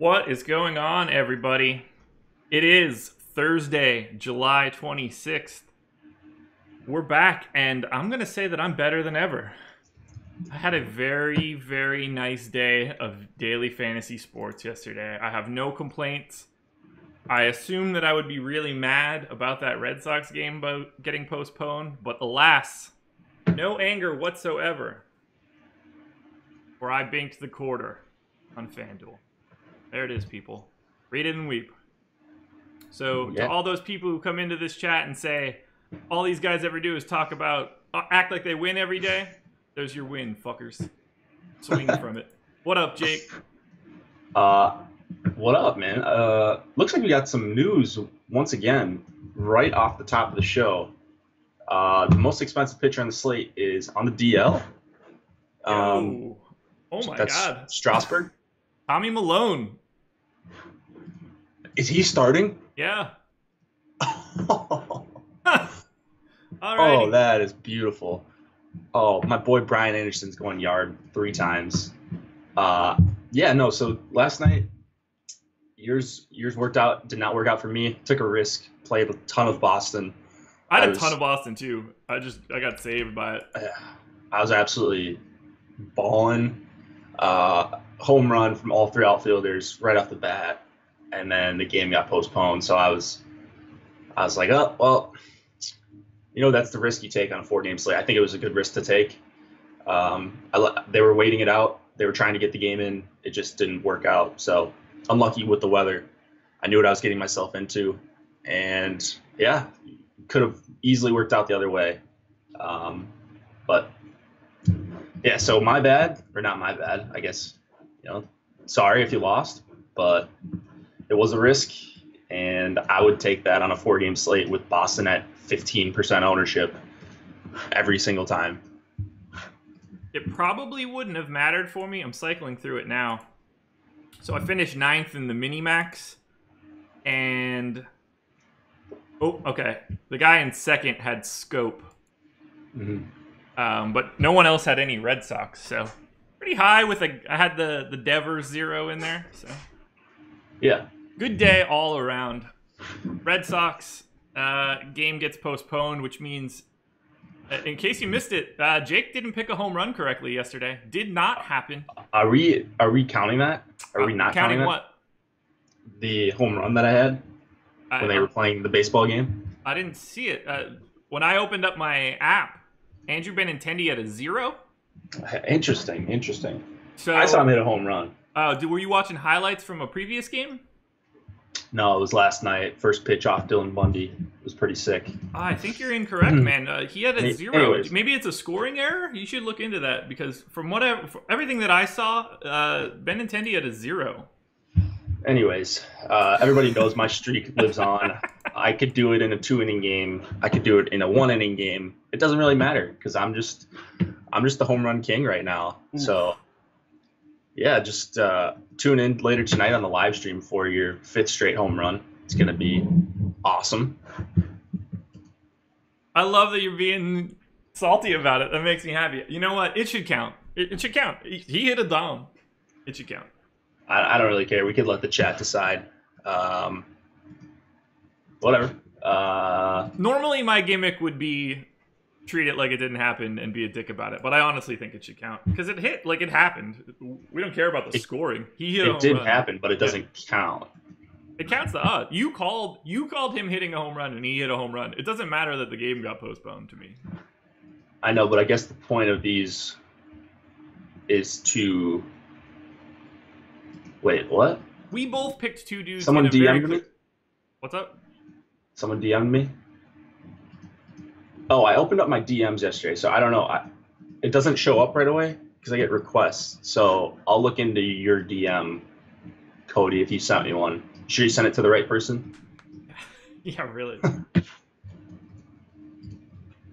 What is going on, everybody? It is Thursday, July 26th. We're back, and I'm going to say that I'm better than ever. I had a very, very nice day of daily fantasy sports yesterday. I have no complaints. I assumed that I would be really mad about that Red Sox game getting postponed, but alas, no anger whatsoever. For I banked the quarter on FanDuel. There it is, people. Read it and weep. So to all those people who come into this chat and say, all these guys ever do is talk about, act like they win every day, there's your win, fuckers. Swing from it. What up, Jake? What up, man? Looks like we got some news once again, right off the top of the show. The most expensive pitcher on the slate is on the DL. Oh my God. Strasburg. Tommy Malone. Is he starting? Yeah. Oh, Alrighty. that is beautiful. Oh, my boy Brian Anderson's going yard 3 times. So last night, yours worked out, did not work out for me. Took a risk, played a ton of Boston. I had a ton of Boston too. I got saved by it. I was absolutely balling. Home run from all 3 outfielders right off the bat, and then the game got postponed. So I was like, oh well, that's the risk you take on a 4-game slate. I think it was a good risk to take. They were waiting it out. They were trying to get the game in. It just didn't work out. So unlucky with the weather. I knew what I was getting myself into, and yeah, could have easily worked out the other way. But yeah, so my bad, or not my bad, I guess. Sorry if you lost, but it was a risk, and I would take that on a 4-game slate with Boston at 15% ownership every single time. It probably wouldn't have mattered for me. I'm cycling through it now. So I finished 9th in the mini-max, and the guy in second had scope. Mm-hmm. But no one else had any Red Sox, so pretty high with I had the Devers 0 in there, so yeah, good day all around. Red Sox game gets postponed, which means, in case you missed it, Jake didn't pick a home run correctly yesterday. Did not happen. Are we counting that? Are we not counting that? What? The home run that I had when they were playing the baseball game? I didn't see it. When I opened up my app, Andrew Benintendi had a 0. Interesting. So I saw him hit a home run. Were you watching highlights from a previous game? No, it was last night. First pitch off Dylan Bundy. It was pretty sick. I think you're incorrect, man. He had a 0. Anyways. Maybe it's a scoring error. You should look into that, because from everything that I saw, Benintendi had a 0. Anyways, everybody knows my streak lives on. I could do it in a 2-inning game. I could do it in a 1-inning game. It doesn't really matter, because I'm just the home run king right now. So yeah, just tune in later tonight on the live stream for your 5th straight home run. It's gonna be awesome. I love that you're being salty about it. That makes me happy. You know what? It should count. It should count. He hit a dome. It should count. I don't really care. We could let the chat decide. Whatever. Normally, my gimmick would be treat it like it didn't happen and be a dick about it. But I honestly think it should count, because it hit like it happened. We don't care about the scoring. He hit. It did happen, but it doesn't count. It counts to us. You called him hitting a home run, and he hit a home run. It doesn't matter that the game got postponed to me. I know, but I guess the point of these is to. Wait, what? We both picked 2 dudes. Someone DM'd me? What's up? Someone DM'd me? Oh, I opened up my DMs yesterday, so I don't know. It doesn't show up right away because I get requests. So I'll look into your DM, Cody, if you sent me one. Should you send it to the right person? Yeah, really.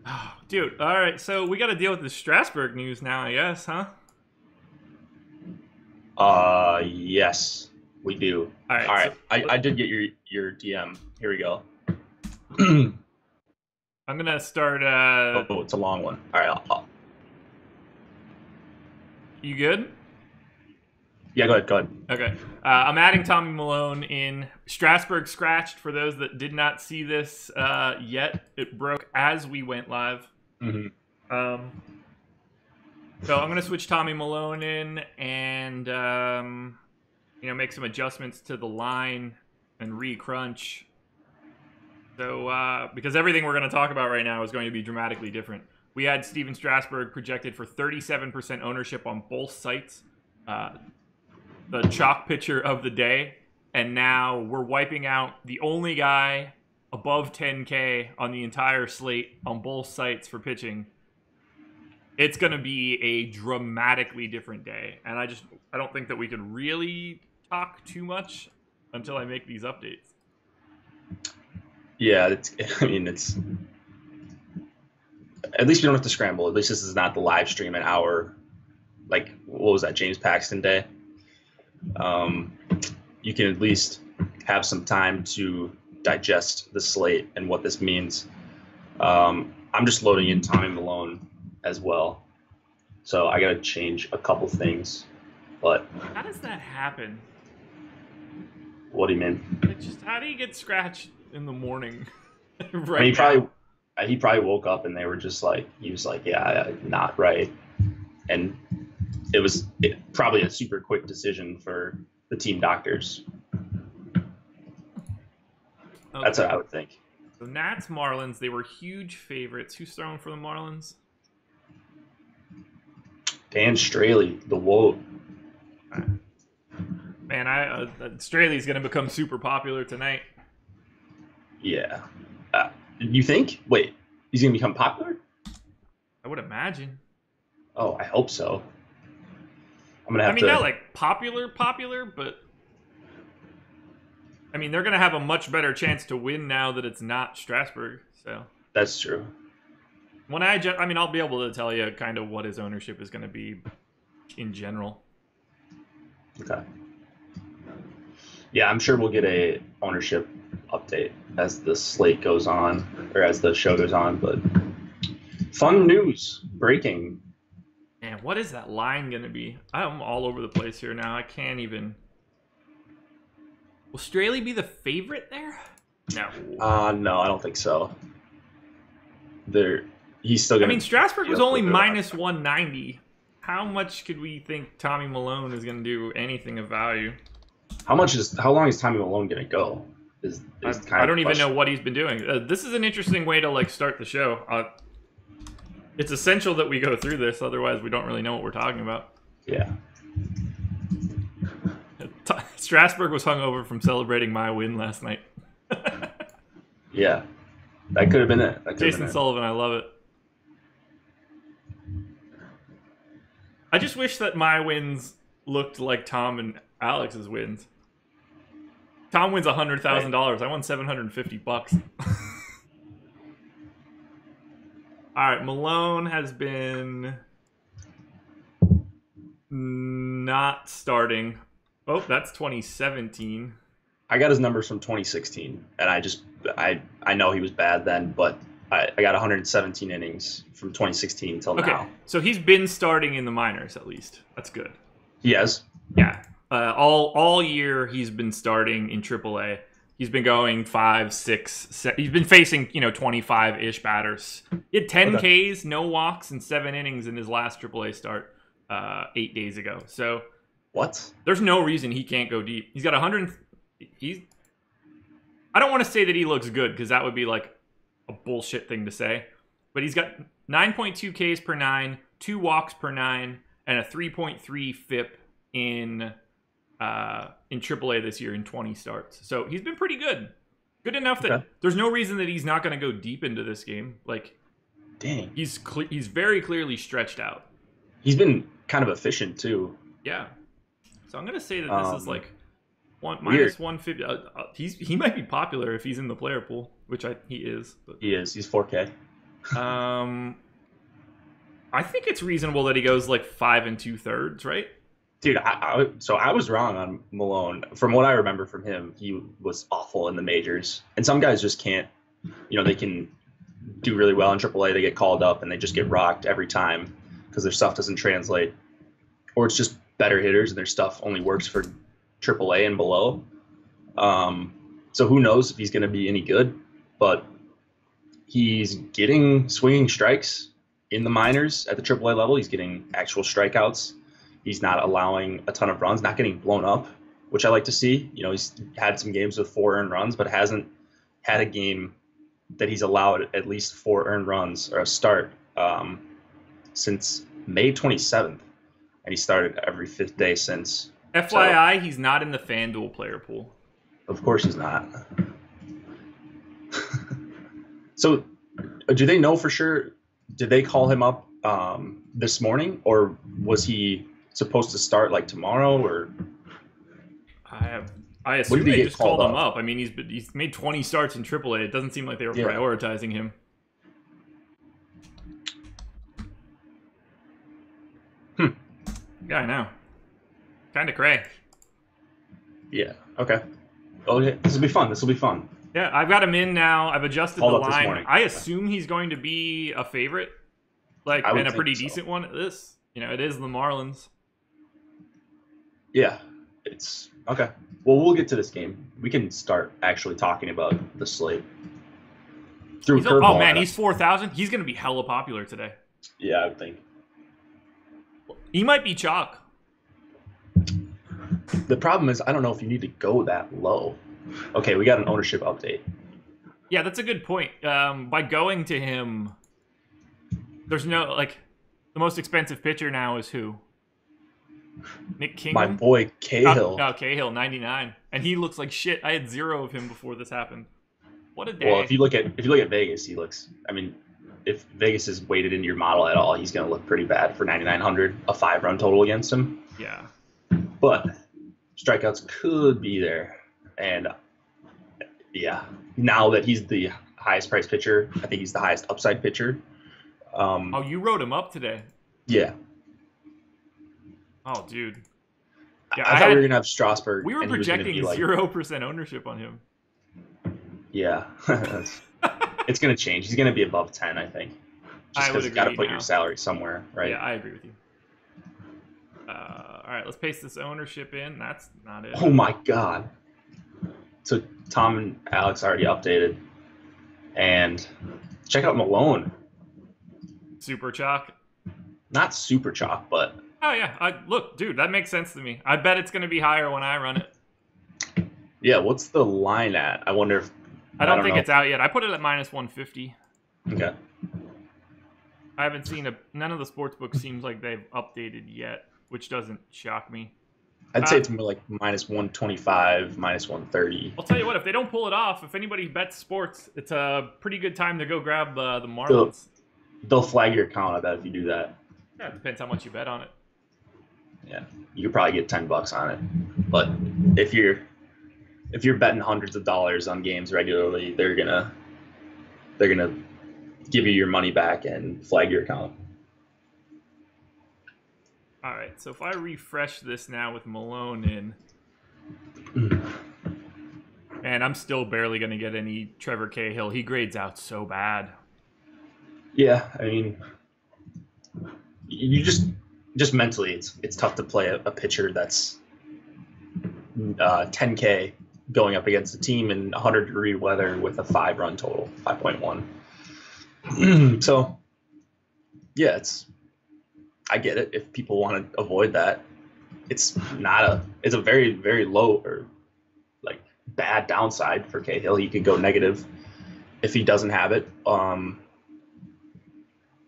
Oh, dude, all right. So we got to deal with the Strasburg news now, I guess, huh? Yes, we do. All right. So, I did get your DM. Here we go. I'm gonna start. It's a long one. All right. You good? Yeah, go ahead. Go ahead. Okay. I'm adding Tommy Milone in. Strasburg scratched. For those that did not see this yet, it broke as we went live. Mm-hmm. So I'm going to switch Tommy Milone in and, make some adjustments to the line and re-crunch. So, because everything we're going to talk about right now is going to be dramatically different. We had Steven Strasburg projected for 37% ownership on both sites. The chalk pitcher of the day, and now we're wiping out the only guy above 10K on the entire slate on both sites for pitching. It's going to be a dramatically different day, and I don't think that we could really talk too much until I make these updates. Yeah, it's at least we don't have to scramble. At least this is not the live stream an hour, like, what was that, James Paxton day? You can at least have some time to digest the slate and what this means. I'm just loading in Tommy Milone as well, so I gotta change a couple things. But how does that happen? What do you mean? Like, just how do you get scratched in the morning? Right. He probably woke up and they were just like, he was like, yeah, not right, and it was probably a super quick decision for the team doctors. Okay. That's what I would think. So Nats, Marlins, they were huge favorites. Who's throwing for the Marlins? Dan Straley, the Woe. Man, Straley's going to become super popular tonight. Yeah. You think? Wait, he's going to become popular? I would imagine. Oh, I hope so. I'm gonna have to. Not like popular, but they're gonna have a much better chance to win now that it's not Strasburg. So that's true. When I'll be able to tell you kind of what his ownership is going to be in general. Okay. Yeah, I'm sure we'll get a ownership update as the slate goes on, or as the show goes on. But fun news breaking. Man, what is that line going to be? I'm all over the place here now. I can't even... Will Straley be the favorite there? No. No, I don't think so. He's still going to... Strasburg was only minus 190. How much could we think Tommy Milone is going to do anything of value? How long is Tommy Milone going to go? I don't even know what he's been doing. This is an interesting way to start the show. It's essential that we go through this, otherwise we don't really know what we're talking about. Yeah. Strasburg was hungover from celebrating my win last night. Yeah. That could have been it. Jason Sullivan, I love it. I just wish that my wins looked like Tom and Alex's wins. Tom wins $100,000. I won $750. All right, Milone has been not starting. Oh, that's 2017. I got his numbers from 2016, and I know he was bad then, but I got 117 innings from 2016 till now. Okay, so he's been starting in the minors at least. That's good. He has? Yeah. All year he's been starting in AAA. He's been going 5, 6, 7. He's been facing 25-ish batters. He had 10 Ks, no walks, and 7 innings in his last AAA start 8 days ago. So what? There's no reason he can't go deep. He's got 100. I don't want to say that he looks good because that would be like a bullshit thing to say. But he's got 9.2 Ks per 9, 2 walks per 9, and a 3.3 FIP in AAA this year in 20 starts. So he's been pretty good. Good enough that there's no reason that he's not going to go deep into this game. Dang. He's very clearly stretched out. He's been kind of efficient too. Yeah. So I'm going to say that this is minus 150. He might be popular if he's in the player pool, which he is. But. He is. He's 4K. I think it's reasonable that he goes 5 2/3, right? Dude, so I was wrong on Milone. From what I remember from him, he was awful in the majors. And some guys just can't, they can do really well in AAA. They get called up and they just get rocked every time because their stuff doesn't translate. Or it's just better hitters, and their stuff only works for AAA and below. So who knows if he's going to be any good, but he's getting swinging strikes in the minors at the AAA level. He's getting actual strikeouts. He's not allowing a ton of runs, not getting blown up, which I like to see. You know, he's had some games with 4 earned runs, but hasn't had a game that he's allowed at least 4 earned runs or a start since May 27th. And he started every 5th day since. FYI, he's not in the FanDuel player pool. Of course he's not. So do they know for sure? Did they call him up this morning, or was he supposed to start like tomorrow? Or I assume they just called him up. I mean, he's made 20 starts in AAA. It doesn't seem like they were prioritizing him. Yeah, I know. Kind of cray. Yeah. Okay. Oh, yeah. This will be fun. This will be fun. Yeah, I've got him in now. I've adjusted the line. I assume he's going to be a favorite, and a pretty decent one at this. You know, it is the Marlins. Yeah, it's okay. Well, we'll get to this game. We can start actually talking about the slate. Oh man, he's 4,000. He's going to be hella popular today. Yeah, I would think. He might be chalk. The problem is, I don't know if you need to go that low. Okay, we got an ownership update. Yeah, that's a good point. By going to him, there's no, the most expensive pitcher now is who? Nick Kingham? My boy Cahill. Oh, Cahill, 99. And he looks like shit. I had 0 of him before this happened. What a day. Well, if you look at Vegas, he looks, I mean, if Vegas is weighted into your model at all, he's going to look pretty bad for 9,900, a 5-run total against him. Yeah. But strikeouts could be there. And yeah, now that he's the highest priced pitcher, I think he's the highest upside pitcher. Oh, you wrote him up today. Yeah. Oh, dude. Yeah, I thought we were gonna have Strasburg. We were projecting 0% ownership on him. Yeah, it's gonna change. He's gonna be above 10, I think. Just because you got to put your salary somewhere, right? Yeah, I agree with you. All right, let's paste this ownership in. That's not it. Oh my God. So Tom and Alex already updated, and check out Malone. Super chalk. Not super chalk, but. Oh yeah, look, dude, that makes sense to me. I bet it's going to be higher when I run it. Yeah, what's the line at? I wonder if. I don't think it's out yet. I put it at -150. Okay. I haven't seen none of the sports books seems like they've updated yet, which doesn't shock me. I'd say it's more like -125, -130. I'll tell you what, if they don't pull it off, if anybody bets sports, it's a pretty good time to go grab the Marlins. They'll flag your account, I bet, if you do that. Yeah, it depends how much you bet on it. Yeah, you could probably get $10 on it. But if you're betting hundreds of dollars on games regularly, they're gonna give you your money back and flag your account. All right, so if I refresh this now with Malone in, man, I'm still barely going to get any Trevor Cahill. He grades out so bad. Yeah, I mean, you just mentally, it's tough to play a pitcher that's 10K going up against a team in 100-degree weather with a 5-run total, 5.1. So, yeah, I get it. If people want to avoid that, it's a very, very low or bad downside for Cahill. He could go negative if he doesn't have it.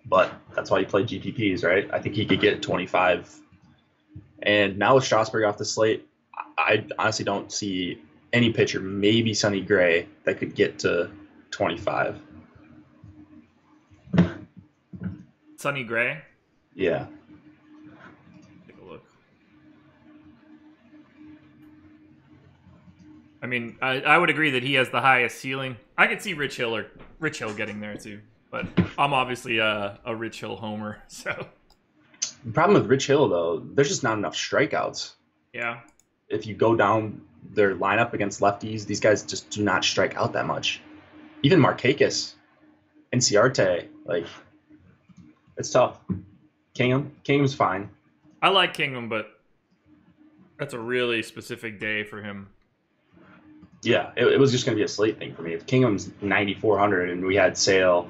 But that's why you play GPPs, right? I think he could get 25. And now with Strasburg off the slate, I honestly don't see any pitcher, maybe Sonny Gray, that could get to 25. Sonny Gray? Yeah. Take a look. I mean, I would agree that he has the highest ceiling. I could see Rich Hill getting there too, but I'm obviously a Rich Hill homer. So the problem with Rich Hill, though, there's just not enough strikeouts. Yeah. If you go down their lineup against lefties, these guys just do not strike out that much. Even Markakis, Inciarte, it's tough. Kingham's fine. I like Kingham, but That's a really specific day for him. Yeah, it was just going to be a slate thing for me. If Kingham's 9,400 and we had Sale,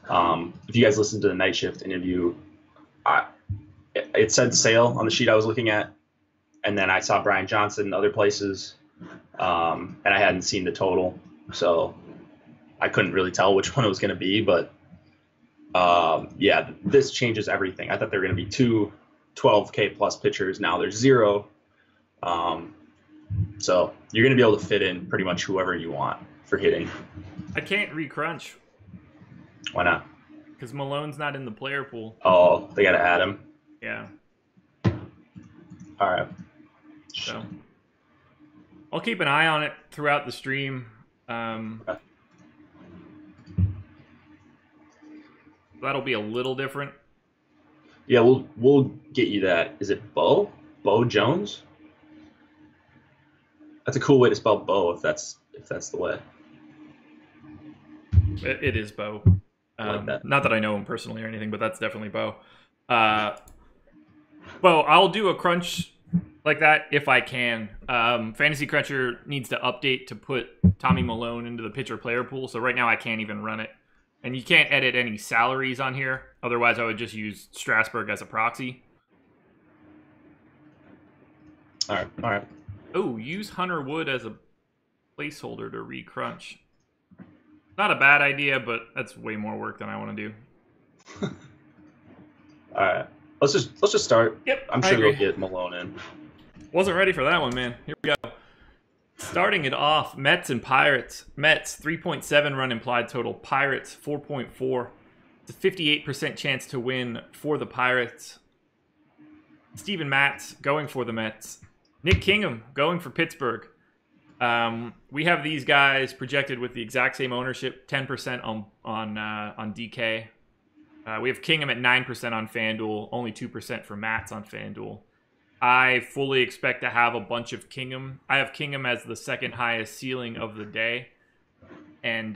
if you guys listened to the night shift interview, it said Sale on the sheet I was looking at, and then I saw Brian Johnson in other places, and I hadn't seen the total, so I couldn't really tell which one it was going to be. But yeah, this changes everything. I thought there were going to be two 12K plus pitchers. Now there's 0. So you're going to be able to fit in pretty much whoever you want for hitting. I can't re-crunch. Why not? Because Malone's not in the player pool. Oh, they got to add him. Yeah. All right. So I'll keep an eye on it throughout the stream. Okay. That'll be a little different. Yeah, we'll get you that. Is it Bo? Bo Jones? That's a cool way to spell Bo if that's the way. It is Bo. Like that. Not that I know him personally or anything, but that's definitely Bo. Bo, I'll do a crunch like that if I can. Fantasy Cruncher needs to update to put Tommy Milone into the pitcher player pool, so right now I can't even run it. And you can't edit any salaries on here. Otherwise, I would just use Strasburg as a proxy. All right. Oh, use Hunter Wood as a placeholder to re-crunch. Not a bad idea, but that's way more work than I want to do. All right. Let's just start. Yep. I'm sure we'll get Malone in. Wasn't ready for that one, man. Here we go. Starting it off, Mets and Pirates. Mets, 3.7 run implied total. Pirates, 4.4. It's a 58% chance to win for the Pirates. Steven Matz going for the Mets. Nick Kingham going for Pittsburgh. We have these guys projected with the exact same ownership, 10% on DK. We have Kingham at 9% on FanDuel, only 2% for Matz on FanDuel. I fully expect to have a bunch of Kingham. I have Kingham as the second highest ceiling of the day. And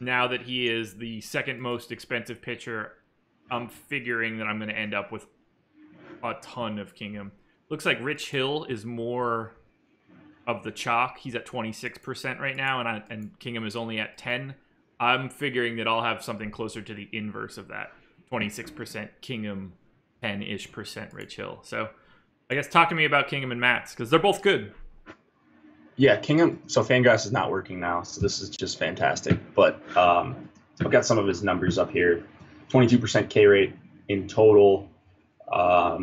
now that he is the second most expensive pitcher, I'm figuring that I'm going to end up with a ton of Kingham. Looks like Rich Hill is more of the chalk. He's at 26% right now, and Kingham is only at 10%. I'm figuring that I'll have something closer to the inverse of that. 26% Kingham, 10-ish% Rich Hill. So I guess talk to me about Kingham and Matz, because they're both good. Yeah, Kingham. So Fangraphs is not working now, so this is just fantastic. But I've got some of his numbers up here. 22% K rate in total.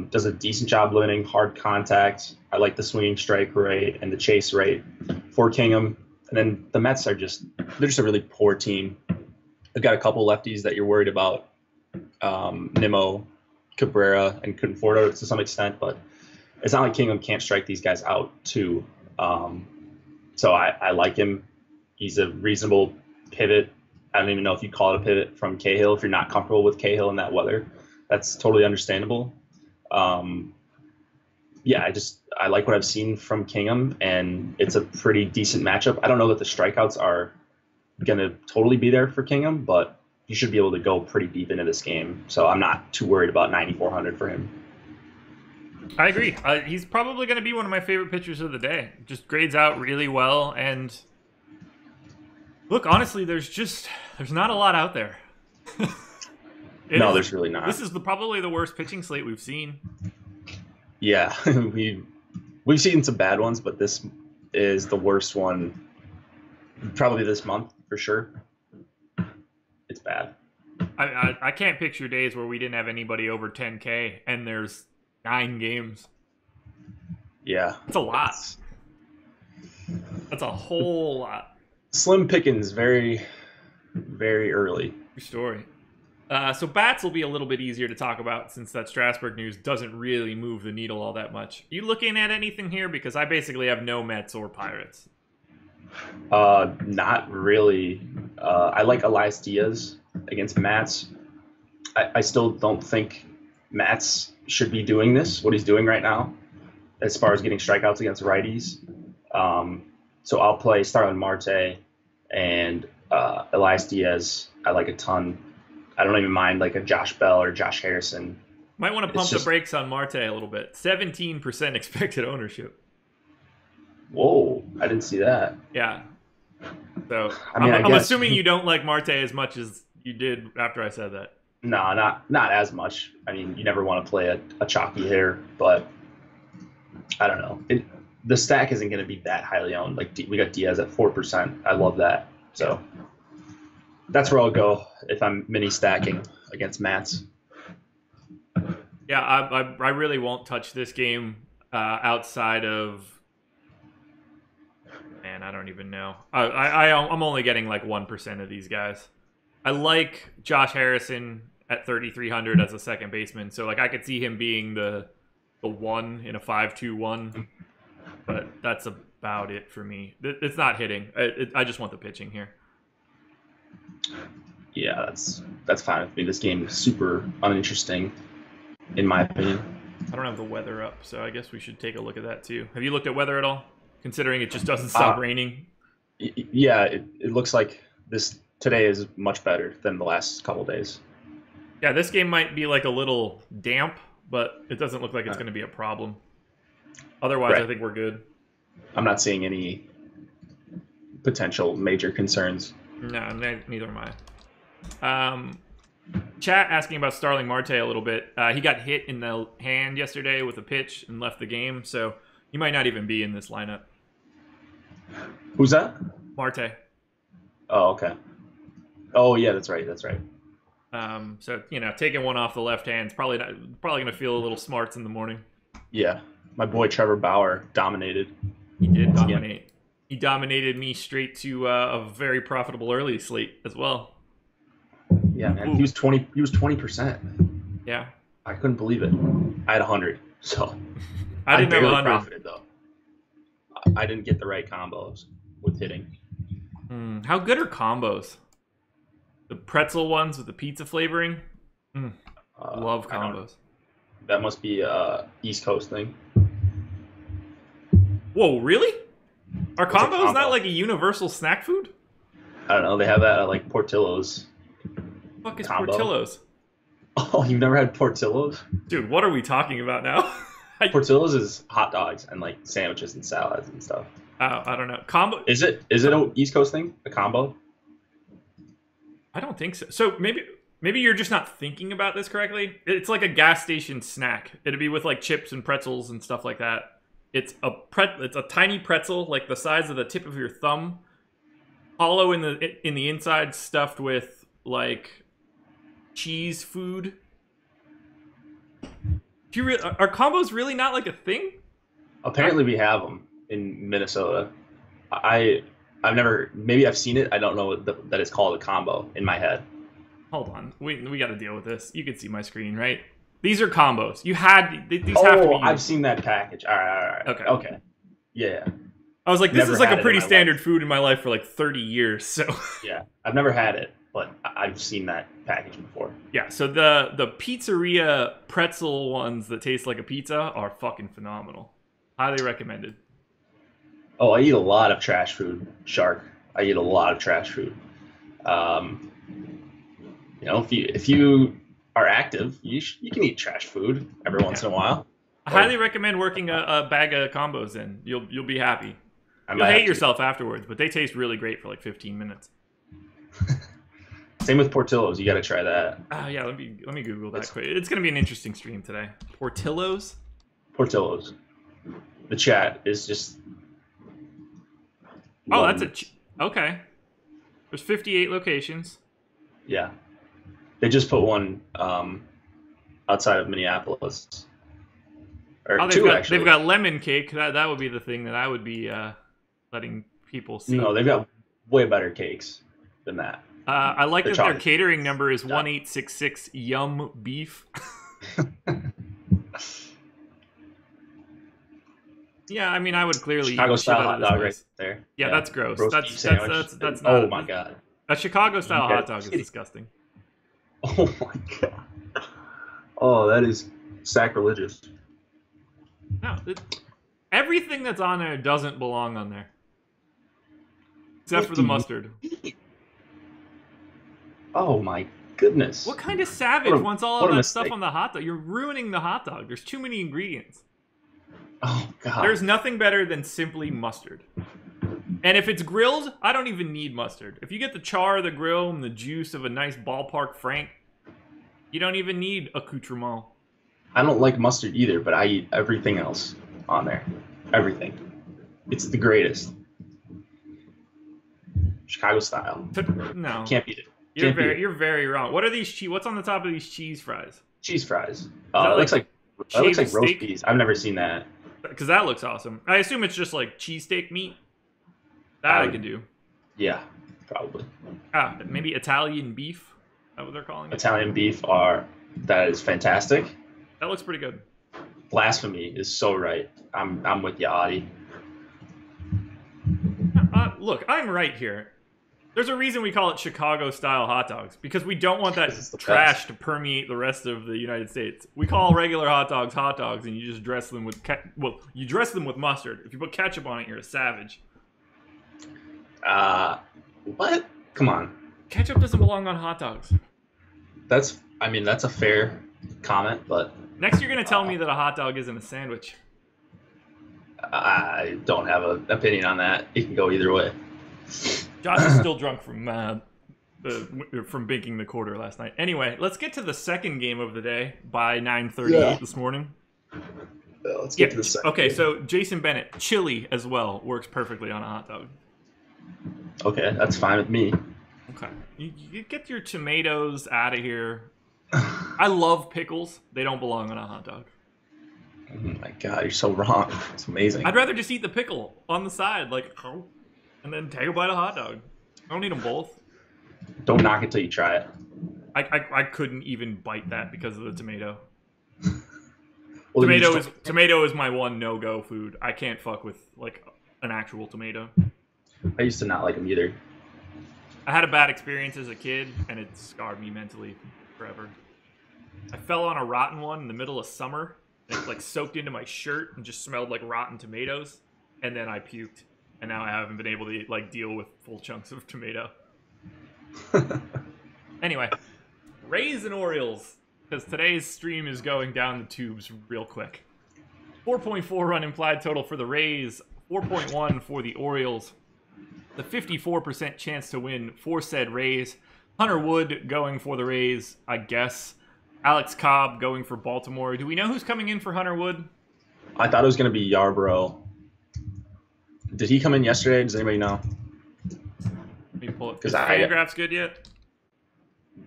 Does a decent job limiting hard contact. I like the swinging strike rate and the chase rate for Kingham. And then the Mets they're just a really poor team. They've got a couple lefties that you're worried about. Nimmo, Cabrera, and Conforto to some extent, but it's not like Kingham can't strike these guys out too. So I like him. He's a reasonable pivot. I don't even know if you call it a pivot from Cahill if you're not comfortable with Cahill in that weather. That's totally understandable. Yeah, I like what I've seen from Kingham, and it's a pretty decent matchup. I don't know that the strikeouts are going to totally be there for Kingham, but you should be able to go pretty deep into this game. So I'm not too worried about 9,400 for him. I agree. He's probably going to be one of my favorite pitchers of the day. Just grades out really well, and look, honestly, there's not a lot out there. There's really not. This is probably the worst pitching slate we've seen. Yeah, we've seen some bad ones, but this is the worst one probably this month for sure. It's bad. I can't picture days where we didn't have anybody over 10K, and there's 9 games. Yeah. That's a lot. That's a whole lot. Slim pickings very, very early. True story. So bats will be a little bit easier to talk about since that Strasburg news doesn't really move the needle all that much. Are you looking at anything here? Because I basically have no Mets or Pirates. Not really. I like Elias Diaz against Mats. I still don't think Mats should be doing this, what he's doing right now, as far as getting strikeouts against righties. So I'll start on Marte and Elias Diaz. I like a ton. I don't even mind like a Josh Bell or Josh Harrison Might want to pump the brakes on Marte a little bit. 17% expected ownership. Whoa, I didn't see that. Yeah. So I mean, I'm assuming you don't like Marte as much as you did after I said that. No, not as much. I mean, you never want to play a chalky hitter, but I don't know. The stack isn't going to be that highly owned. Like we got Diaz at 4%. I love that. So that's where I'll go if I'm mini stacking against Mats. Yeah, I really won't touch this game outside of. Man, I don't even know. I'm only getting like 1% of these guys. I like Josh Harrison at 3,300 as a second baseman, so like I could see him being the one in a 5-2-1, but that's about it for me. It's not hitting. I just want the pitching here. Yeah, that's fine with me. This game is super uninteresting, in my opinion. I don't have the weather up, so I guess we should take a look at that too. Have you looked at weather at all? Considering it just doesn't stop raining. Yeah, it looks like today is much better than the last couple days. Yeah, this game might be like a little damp, but it doesn't look like it's going to be a problem. Otherwise, right. I think we're good. I'm not seeing any potential major concerns. No, neither am I. Chat asking about Starling Marte a little bit. He got hit in the hand yesterday with a pitch and left the game, so he might not even be in this lineup. Who's that? Marte. Oh, okay. Oh, yeah, that's right. So taking one off the left hand is probably going to feel a little smarts in the morning. Yeah, my boy Trevor Bauer dominated. He did dominate. Yeah. He dominated me straight to a very profitable early slate as well. Yeah, man, he was 20. He was 20%. Yeah, I couldn't believe it. I had 100, so I didn't have 100. Profited though. I didn't get the right combos with hitting. How good are combos? The pretzel ones with the pizza flavoring. Love combos. That must be a East Coast thing. Whoa, really? Are combos not like a universal snack food? I don't know. They have that at like Portillo's. What the fuck is Portillo's? Oh, you've never had Portillo's? Dude, what are we talking about now? Portillo's is hot dogs and like sandwiches and salads and stuff. Oh, I don't know. Combo? Is it an East Coast thing? A combo? I don't think so. So maybe you're just not thinking about this correctly. It's like a gas station snack. It'd be with like chips and pretzels and stuff like that. It's a tiny pretzel, like the size of the tip of your thumb, hollow in the inside, stuffed with like cheese food. Are combos really not like a thing? Apparently, we have them in Minnesota. I've never. Maybe I've seen it. I don't know that it's called a combo in my head. Hold on, we got to deal with this. You can see my screen, right? These are combos. These have to be. I've seen that package. All right. Okay. Yeah. I was like, this is like a pretty standard food in my life for like 30 years. So yeah, I've never had it, but I've seen that package before. Yeah. So the pizzeria pretzel ones that taste like a pizza are fucking phenomenal. Highly recommended. Oh, I eat a lot of trash food, Shark. I eat a lot of trash food. If you are active, you can eat trash food every once in a while. I highly recommend working a bag of combos in. You'll be happy. You'll hate yourself afterwards, but they taste really great for like 15 minutes. Same with Portillo's. You got to try that. Yeah, let me Google that quick. It's going to be an interesting stream today. Portillo's. The chat is just. Oh, that's okay. There's 58 locations. Yeah. They just put one outside of Minneapolis. They've got lemon cake. That would be the thing that I would be letting people see. No, they've got way better cakes than that. I like that their catering number is 1866 Yum Beef. Yeah, I mean, I would clearly Chicago style hot dog right there. Yeah, that's gross. That's not. Oh my god. A Chicago style hot dog is disgusting. Oh my god. Oh, that is sacrilegious. No, everything that's on there doesn't belong on there, except for the mustard. Oh my goodness. What kind of savage wants all of that mistake. stuff on the hot dog? You're ruining the hot dog. There's too many ingredients. Oh, God. There's nothing better than simply mustard. And if it's grilled, I don't even need mustard. If you get the char of the grill and the juice of a nice ballpark Frank, you don't even need accoutrement. I don't like mustard either, but I eat everything else on there. Everything. It's the greatest. Chicago style. No. Can't beat it. You're very wrong. What are these what's on the top of these cheese fries? Cheese fries. That looks like roast steak? peas. I've never seen that. Because that looks awesome. I assume it's just like cheesesteak meat. That I can do. Yeah, probably. Maybe Italian beef. Is that what they're calling it? Italian beef that is fantastic. That looks pretty good. Blasphemy is so right. I'm with you, Adi. Look, I'm right here. There's a reason we call it Chicago-style hot dogs, because we don't want that trash to permeate the rest of the United States. We call regular hot dogs, and you just dress them with you dress them with mustard. If you put ketchup on it, you're a savage. What? Come on. Ketchup doesn't belong on hot dogs. That's a fair comment, but next you're gonna tell me that a hot dog isn't a sandwich. I don't have an opinion on that. It can go either way. Josh is still drunk from banking the quarter last night. Anyway, let's get to the second game of the day by 9:38 this morning. Let's get to the second. Okay, so Jason Bennett, chili as well, works perfectly on a hot dog. Okay, that's fine with me. Okay, you get your tomatoes out of here. I love pickles. They don't belong on a hot dog. Oh my God, you're so wrong. It's amazing. I'd rather just eat the pickle on the side, and then take a bite of hot dog. I don't need them both. Don't knock it till you try it. I couldn't even bite that because of the tomato. Well, Tomato is my one no-go food. I can't fuck with an actual tomato. I used to not like them either. I had a bad experience as a kid, and it scarred me mentally forever. I fell on a rotten one in the middle of summer. And it soaked into my shirt and just smelled like rotten tomatoes, and then I puked. And now I haven't been able to deal with full chunks of tomato. Anyway, Rays and Orioles, because today's stream is going down the tubes real quick. 4.4 run implied total for the Rays, 4.1 for the Orioles. The 54% chance to win for said Rays. Hunter Wood going for the Rays, I guess. Alex Cobb going for Baltimore. Do we know who's coming in for Hunter Wood? I thought it was going to be Yarbrough. Did he come in yesterday? Does anybody know? Let me pull it. Is FanGraphs good yet?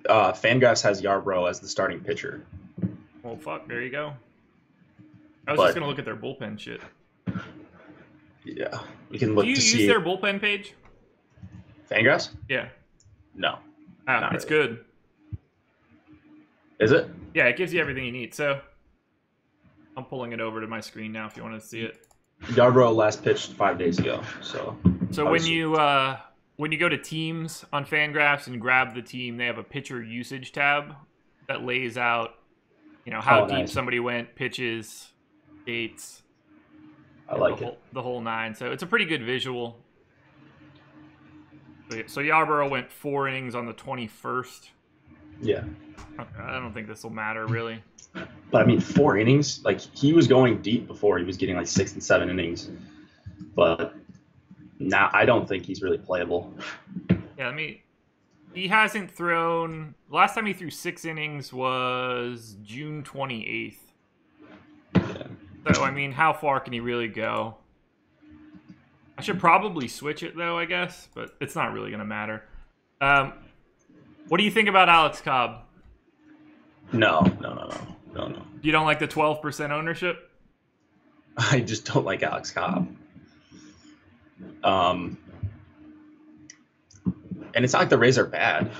FanGraphs has Yarbrough as the starting pitcher. Well, fuck. There you go. I was just going to look at their bullpen shit. Yeah. We can look to see. Do you use their bullpen page? FanGraphs? Yeah. No. It's good. Is it? Yeah, it gives you everything you need. So I'm pulling it over to my screen now if you want to see it. Yarbrough last pitched 5 days ago. So when you go to teams on FanGraphs and grab the team, they have a pitcher usage tab that lays out, how deep somebody went, pitches, dates. I like it. The whole nine. So it's a pretty good visual. So Yarbrough went 4 innings on the 21st. Yeah. I don't think this will matter, really. But, 4 innings? He was going deep before. He was getting, 6 and 7 innings. But now I don't think he's really playable. Yeah, he hasn't thrown... Last time he threw 6 innings was June 28th. Yeah. So, how far can he really go? I should probably switch it, though, I guess. But it's not really going to matter. What do you think about Alex Cobb? No. You don't like the 12% ownership? I just don't like Alex Cobb. And it's not like the Rays are bad.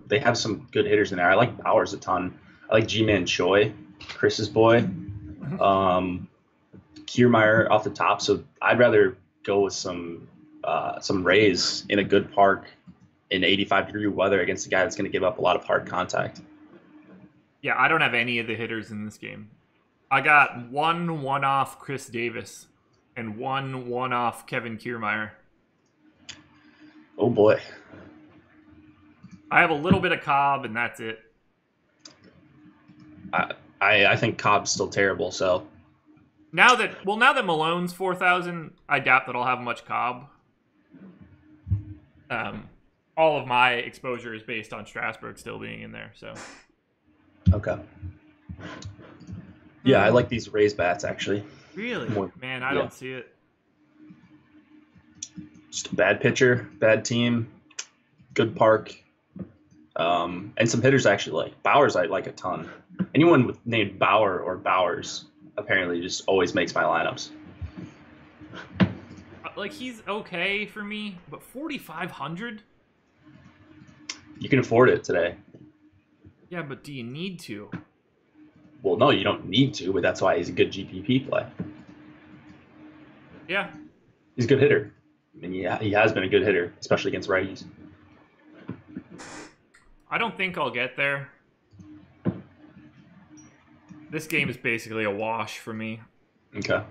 They have some good hitters in there. I like Bowers a ton. I like G-Man Choi, Chris's boy. Kiermaier off the top. So I'd rather go with some Rays in a good park in 85-degree weather against a guy that's going to give up a lot of hard contact. Yeah, I don't have any of the hitters in this game. I got one-off Chris Davis and one-off Kevin Kiermaier. Oh, boy. I have a little bit of Cobb, and that's it. I think Cobb's still terrible. So now that Malone's 4,000, I doubt that I'll have much Cobb. All of my exposure is based on Strasburg still being in there. So okay. Yeah, I like these Rays bats actually. Really? Man, I don't see it. Just a bad pitcher, bad team, good park, and some hitters I actually like. Bowers I like a ton. Anyone named Bauer or Bowers apparently just always makes my lineups. Like, he's okay for me, but 4,500? You can afford it today. Yeah, but do you need to? Well, no, you don't need to, but that's why he's a good GPP play. Yeah. He's a good hitter. I mean, yeah, he has been a good hitter, especially against righties. I don't think I'll get there. This game is basically a wash for me. Okay.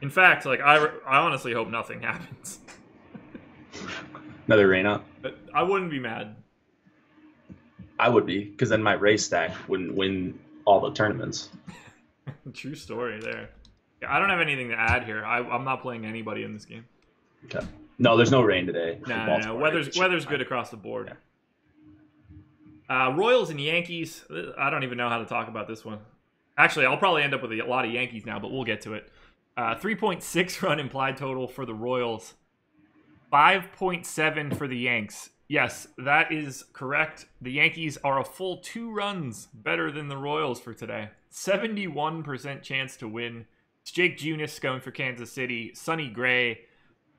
In fact, like I honestly hope nothing happens. Another rain out? I wouldn't be mad. I would be, because then my race stack wouldn't win all the tournaments. True story there. Yeah, I don't have anything to add here. I'm not playing anybody in this game. Okay. No, there's no rain today. No. Weather's good across the board. Yeah. Royals and Yankees. I don't even know how to talk about this one. Actually, I'll probably end up with a lot of Yankees now, but we'll get to it. 3.6 run implied total for the Royals. 5.7 for the Yanks. Yes, that is correct. The Yankees are a full 2 runs better than the Royals for today. 71% chance to win. It's Jake Junis going for Kansas City. Sonny Gray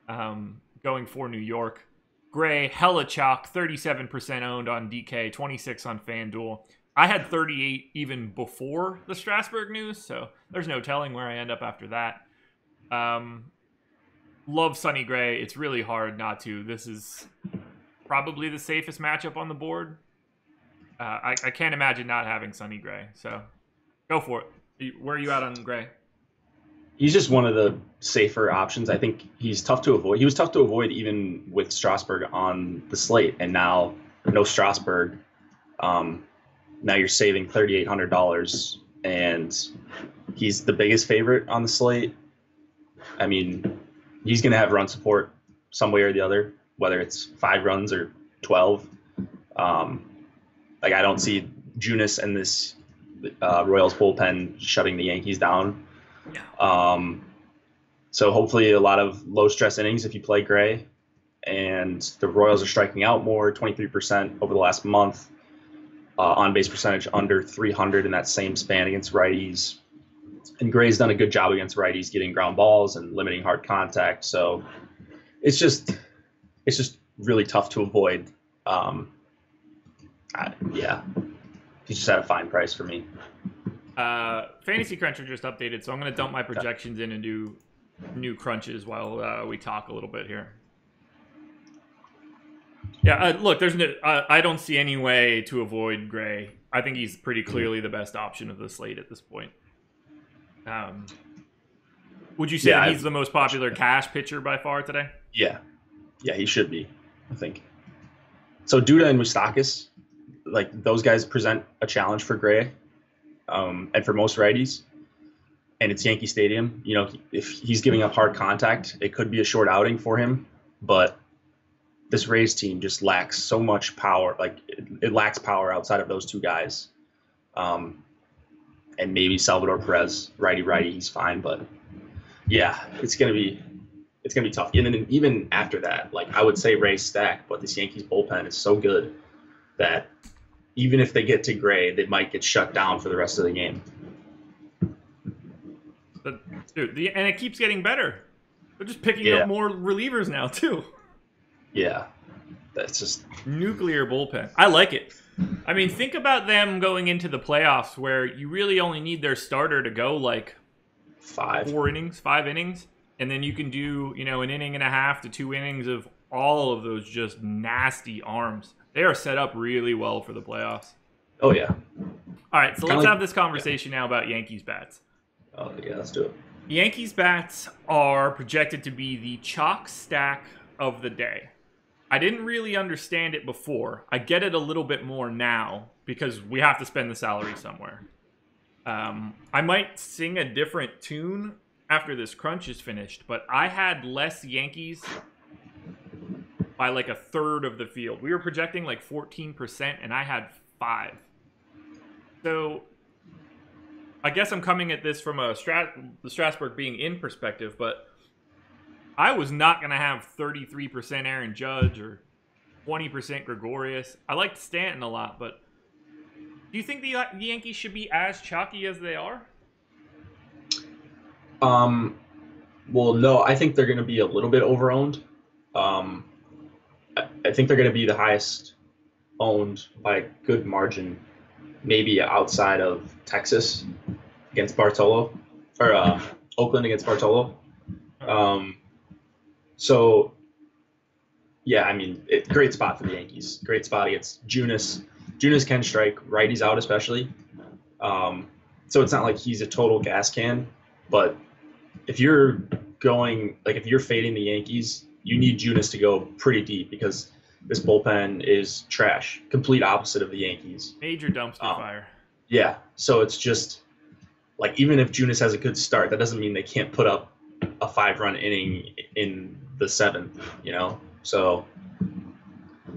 going for New York. Gray, hella chalk, 37% owned on DK, 26 on FanDuel. I had 38 even before the Strasburg news, so there's no telling where I end up after that. Love Sonny Gray. It's really hard not to. This is probably the safest matchup on the board. I can't imagine not having Sonny Gray, so go for it. Where are you at on Gray? He's just one of the safer options. I think he's tough to avoid. He was tough to avoid even with Strasburg on the slate, and now no Strasburg. Now you're saving $3,800, and he's the biggest favorite on the slate. I mean, he's going to have run support some way or the other, whether it's 5 runs or 12. Like, I don't see Junis and this Royals bullpen shutting the Yankees down. Yeah. So hopefully a lot of low stress innings if you play Gray, and the Royals are striking out more, 23% over the last month. On base percentage under 300 in that same span against righties. And Gray's done a good job against righties, getting ground balls and limiting hard contact. So it's just really tough to avoid. Yeah, he's just at a fine price for me. Fantasy Cruncher just updated, so I'm going to dump my projections in and do new crunches while we talk a little bit here. Yeah, look, there's no, I don't see any way to avoid Gray. I think he's pretty clearly the best option of the slate at this point. Would you say that he's the most popular cash pitcher by far today? Yeah, he should be, I think. So Duda and Moustakas, like those guys present a challenge for Gray, and for most righties. And it's Yankee Stadium. You know, if he's giving up hard contact, it could be a short outing for him, but this Rays team just lacks so much power. Like it lacks power outside of those 2 guys. And maybe Salvador Perez, righty, he's fine. But yeah, it's gonna be tough. And then even after that, like I would say Rays stack, but this Yankees bullpen is so good that even if they get to Gray, they might get shut down for the rest of the game. But dude, and it keeps getting better. They're just picking up more relievers now too. Yeah, that's just nuclear bullpen. I like it. I mean, think about them going into the playoffs where you really only need their starter to go like 5 innings, and then you can do, an inning and a half to 2 innings of all of those just nasty arms. They are set up really well for the playoffs. Oh yeah. All right, so let's have this conversation now about Yankees bats. Oh yeah, let's do it. Yankees bats are projected to be the chalk stack of the day. I didn't really understand it before. I get it a little bit more now because we have to spend the salary somewhere. I might sing a different tune after this crunch is finished, but I had less Yankees by like a third of the field. We were projecting like 14%, and I had 5. So I guess I'm coming at this from the Strasburg being in perspective, but I was not going to have 33% Aaron Judge or 20% Gregorius. I liked Stanton a lot, but do you think the Yankees should be as chalky as they are? Well, no, I think they're going to be a little bit overowned. I think they're going to be the highest owned by a good margin, maybe outside of Texas against Bartolo, or Oakland against Bartolo. So, yeah, I mean, great spot for the Yankees. Great spot against Junis. Junis can strike, righties out especially. So it's not like he's a total gas can, but if you're if you're fading the Yankees, you need Junis to go pretty deep because this bullpen is trash. Complete opposite of the Yankees. Major dumpster fire. Yeah. So it's just like, even if Junis has a good start, that doesn't mean they can't put up a 5-run inning in the 7th, So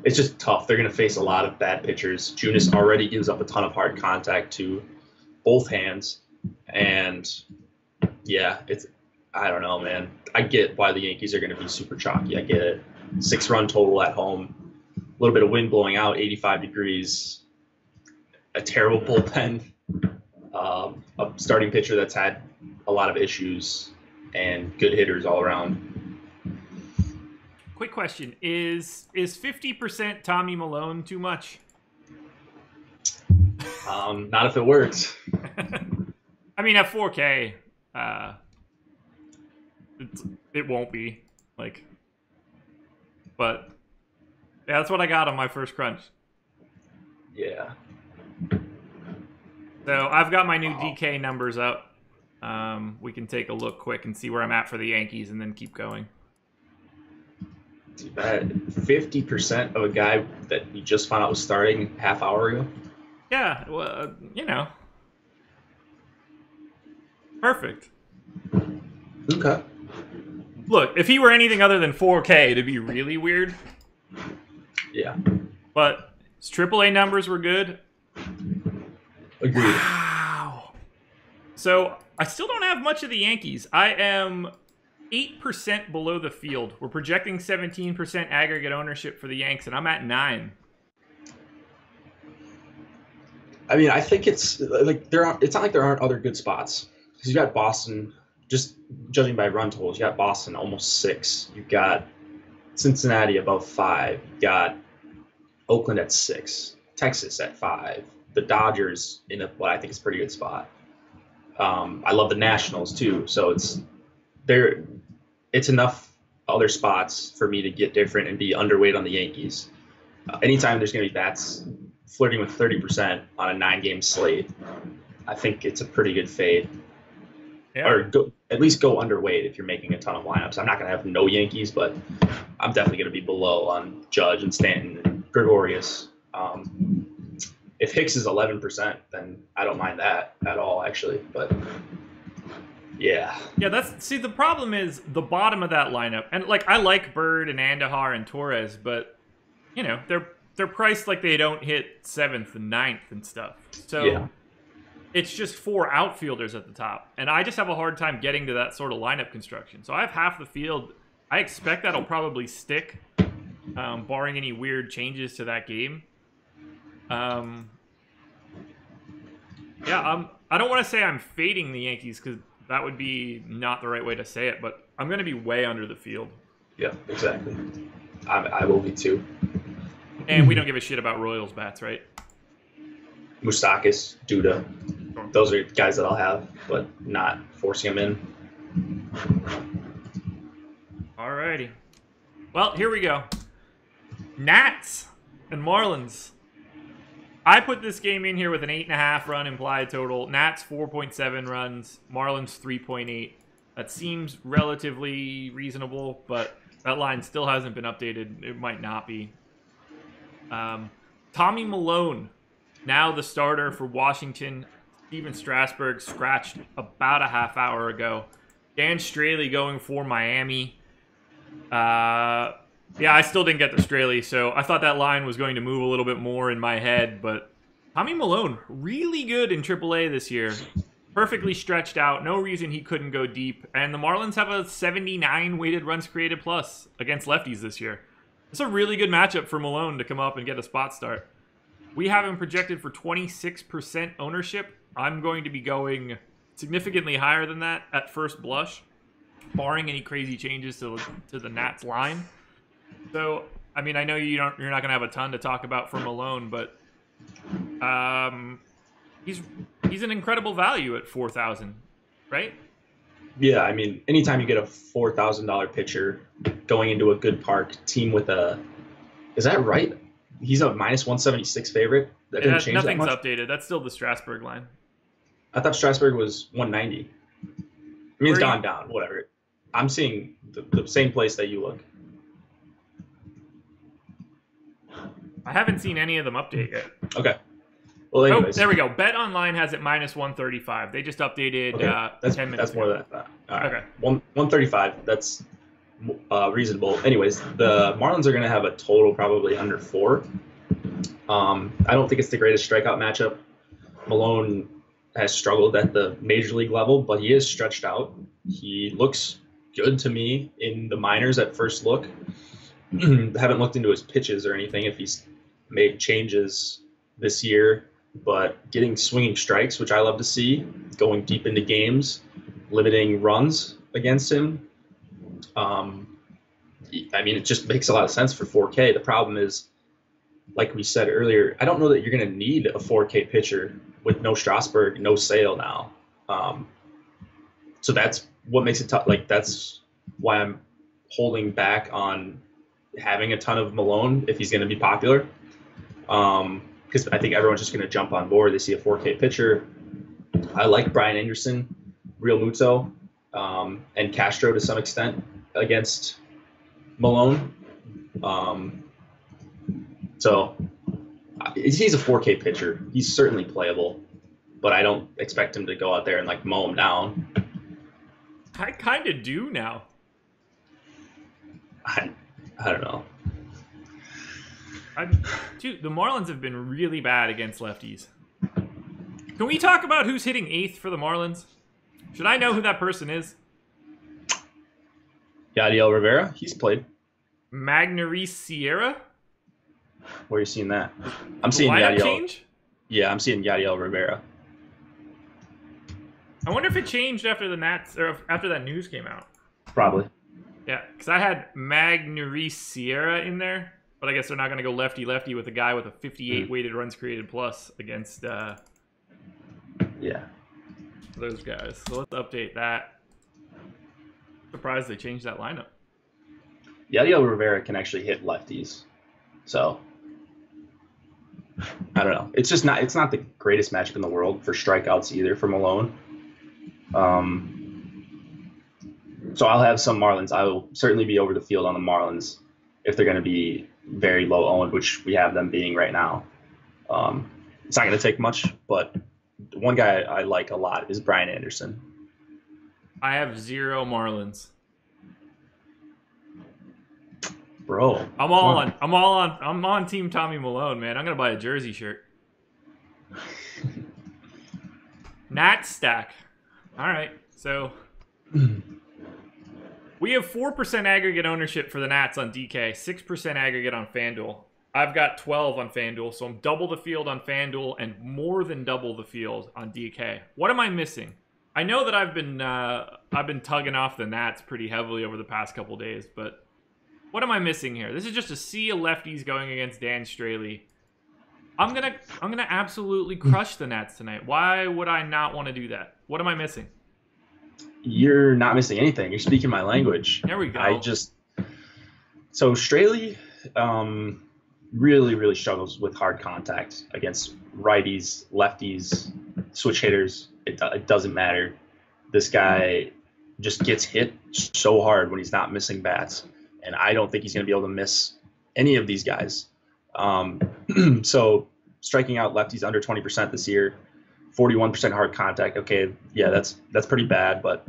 it's just tough. They're going to face a lot of bad pitchers. Junis already gives up a ton of hard contact to both hands. And yeah, I don't know, man. I get why the Yankees are going to be super chalky. I get it. 6-run total at home. A little bit of wind blowing out, 85 degrees. A terrible bullpen. A starting pitcher that's had a lot of issues and good hitters all around. Quick question. Is 50% Tommy Milone too much? Not if it works. I mean, at 4K, it won't be. But yeah, that's what I got on my first crunch. Yeah. So I've got my new DK numbers up. We can take a look quick and see where I'm at for the Yankees and then keep going. Too bad. 50% of a guy that you just found out was starting half hour ago? Yeah, well, Perfect. Okay. Look, if he were anything other than 4K, it'd be really weird. Yeah. But his AAA numbers were good. Agreed. Wow. So I still don't have much of the Yankees. I am 8% below the field. We're projecting 17% aggregate ownership for the Yanks, and I'm at 9. I mean, I think it's like it's not like there aren't other good spots. Because you got Boston, just judging by run totals, you got Boston almost 6. You've got Cincinnati above 5. You got Oakland at 6. Texas at 5. The Dodgers in what I think is a pretty good spot. I love the Nationals too. So it's enough other spots for me to get different and be underweight on the Yankees. Anytime there's going to be bats flirting with 30% on a 9-game slate, I think it's a pretty good fade. Yeah. Or at least go underweight if you're making a ton of lineups. I'm not going to have no Yankees, but I'm definitely going to be below on Judge and Stanton and Gregorius. If Hicks is 11%, then I don't mind that at all, actually. But yeah. Yeah, the problem is the bottom of that lineup. And I like Bird and Andahar and Torres, but they're priced like they don't hit 7th and 9th and stuff. So yeah. It's just 4 outfielders at the top. And I just have a hard time getting to that sort of lineup construction. So I have half the field. I expect that'll probably stick, barring any weird changes to that game. I don't want to say I'm fading the Yankees because that would be not the right way to say it, but I'm going to be way under the field. Yeah, exactly. I will be too. And we don't give a shit about Royals bats, right? Moustakas, Duda. Those are guys that I'll have, but not forcing them in. Alrighty. Well, here we go. Nats and Marlins. I put this game in here with an 8.5 run implied total. Nats 4.7 runs. Marlins 3.8. That seems relatively reasonable, but That line still hasn't been updated. It might not be. Tommy Milone, now the starter for Washington. Steven Strasburg scratched about a half hour ago. Dan Straley going for Miami. Yeah, I still didn't get the Straley, so I thought that line was going to move a little bit more in my head, but Tommy Milone, really good in AAA this year. Perfectly stretched out. No reason he couldn't go deep. And the Marlins have a 79 weighted runs created plus against lefties this year. It's a really good matchup for Milone to come up and get a spot start. We have him projected for 26% ownership. I'm going to be going significantly higher than that at first blush, barring any crazy changes to the Nats line. So, I mean, I know you're not going to have a ton to talk about for Milone, but he's an incredible value at 4,000, right? Yeah, I mean, anytime you get a $4,000 pitcher going into a good park team with a, is that right? He's a minus 176 favorite. That didn't change that much. Nothing's updated. That's still the Strasburg line. I thought Strasburg was 190. I mean, it's gone down. Whatever. I'm seeing the same place that you look. I haven't seen any of them update yet. Okay. Well, anyways. Oh, there we go. Bet Online has it minus 135. They just updated 10 minutes That's ago. more than that. All right. Okay. 135. That's reasonable. Anyways, the Marlins are going to have a total probably under 4. I don't think it's the greatest strikeout matchup. Milone has struggled at the major league level, but he is stretched out. He looks good to me in the minors at first look. Haven't looked into his pitches or anything if he's made changes this year, but getting swinging strikes, which I love to see, going deep into games, limiting runs against him. I mean, it just makes a lot of sense for 4K. The problem is, like we said earlier, I don't know that you're going to need a 4K pitcher with no Strasburg, no Sale now. So that's what makes it tough. Like, that's why I'm holding back on having a ton of Milone if he's going to be popular. Because I think everyone's just going to jump on board. They see a 4K pitcher. I like Brian Anderson, Real Muto, and Castro to some extent against Milone. So he's a 4K pitcher. He's certainly playable, but I don't expect him to go out there and like mow him down. I kind of do now. I don't know. Dude, the Marlins have been really bad against lefties. Can we talk about who's hitting 8th for the Marlins? Should I know who that person is? Yadiel Rivera, he's played. Magneuris Sierra? Where are you seeing that? I'm seeing Yadiel. Change? Yeah, I'm seeing Yadiel Rivera. I wonder if it changed after the Nats or after that news came out. Probably. Yeah, because I had Magneuris Sierra in there, but I guess they're not going to go lefty-lefty with a guy with a 58 weighted runs created plus against those guys. So let's update that. Surprised they changed that lineup. Yadiel Rivera can actually hit lefties, so I don't know. It's just not. It's not the greatest matchup in the world for strikeouts either for Milone. So I'll have some Marlins. I will certainly be over the field on the Marlins if they're going to be very low owned, which we have them being right now. It's not going to take much, but the one guy I like a lot is Brian Anderson. I have 0 Marlins. Bro, I'm on Team Tommy Milone, man. I'm going to buy a jersey shirt. Nat stack. All right, so we have 4% aggregate ownership for the Nats on DK, 6% aggregate on FanDuel. I've got 12 on FanDuel, so I'm double the field on FanDuel and more than double the field on DK. What am I missing? I know that I've been tugging off the Nats pretty heavily over the past couple days, but what am I missing here? This is just a sea of lefties going against Dan Straley. I'm gonna absolutely crush the Nats tonight. Why would I not want to do that? What am I missing? You're not missing anything. You're speaking my language. There we go. So Straley really, really struggles with hard contact against righties, lefties, switch hitters. It doesn't matter. This guy just gets hit so hard when he's not missing bats. and I don't think he's going to be able to miss any of these guys. So striking out lefties under 20% this year, 41% hard contact. Okay, yeah, that's pretty bad. But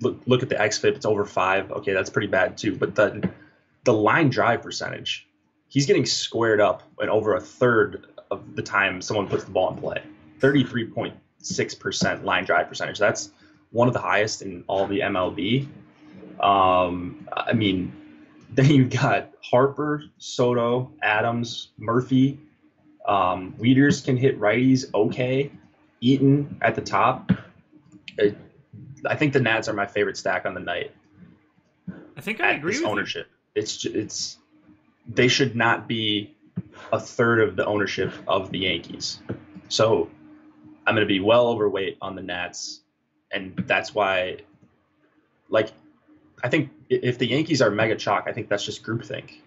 look at the xFIP; it's over 5. Okay, that's pretty bad too. But the line drive percentage, he's getting squared up in over a third of the time someone puts the ball in play. 33.6% line drive percentage. That's one of the highest in all the MLB. I mean, then you've got Harper, Soto, Adams, Murphy. Wieters can hit righties okay. Eaton at the top. I think the Nats are my favorite stack on the night. I think I agree with ownership. It's they should not be a third of the ownership of the Yankees. So I'm going to be well overweight on the Nats, and that's why, like, I think if the Yankees are mega chalk, I think that's just groupthink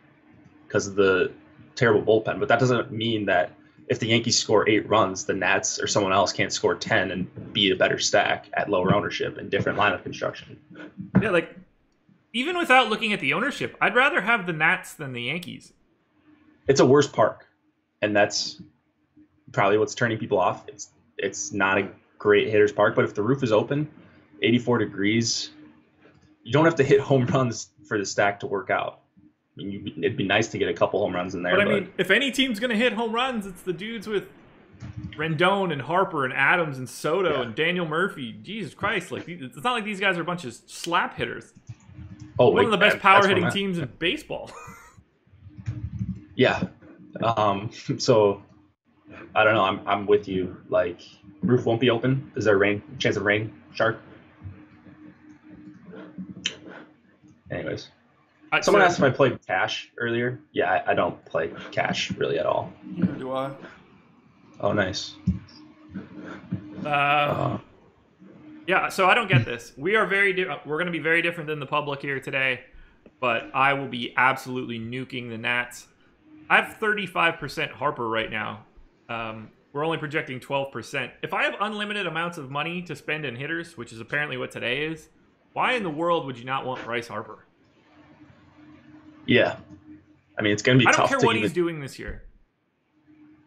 because of the terrible bullpen. But that doesn't mean that if the Yankees score 8 runs, the Nats or someone else can't score 10 and be a better stack at lower ownership and different lineup construction. Yeah, like, even without looking at the ownership, I'd rather have the Nats than the Yankees. It's a worse park, and that's probably what's turning people off. It's not a great hitter's park, but if the roof is open, 84 degrees, you don't have to hit home runs for the stack to work out. I mean, it'd be nice to get a couple home runs in there. But I mean, if any team's going to hit home runs, it's the dudes with Rendon and Harper and Adams and Soto and Daniel Murphy. Jesus Christ. Like, it's not like these guys are a bunch of slap hitters. Oh, one of the best power-hitting teams in baseball. Yeah. So, I don't know. I'm with you. Like, roof won't be open. Is there chance of rain, Shark? Anyways. Someone asked if I played cash earlier. Yeah, I don't play cash really at all. Neither do I. Oh, nice. Yeah, so I don't get this. We're going to be very different than the public here today, but I will be absolutely nuking the Nats. I have 35% Harper right now. We're only projecting 12%. If I have unlimited amounts of money to spend in hitters, which is apparently what today is, why in the world would you not want Bryce Harper? Yeah. I mean, it's going to be tough. I don't care what he's doing this year.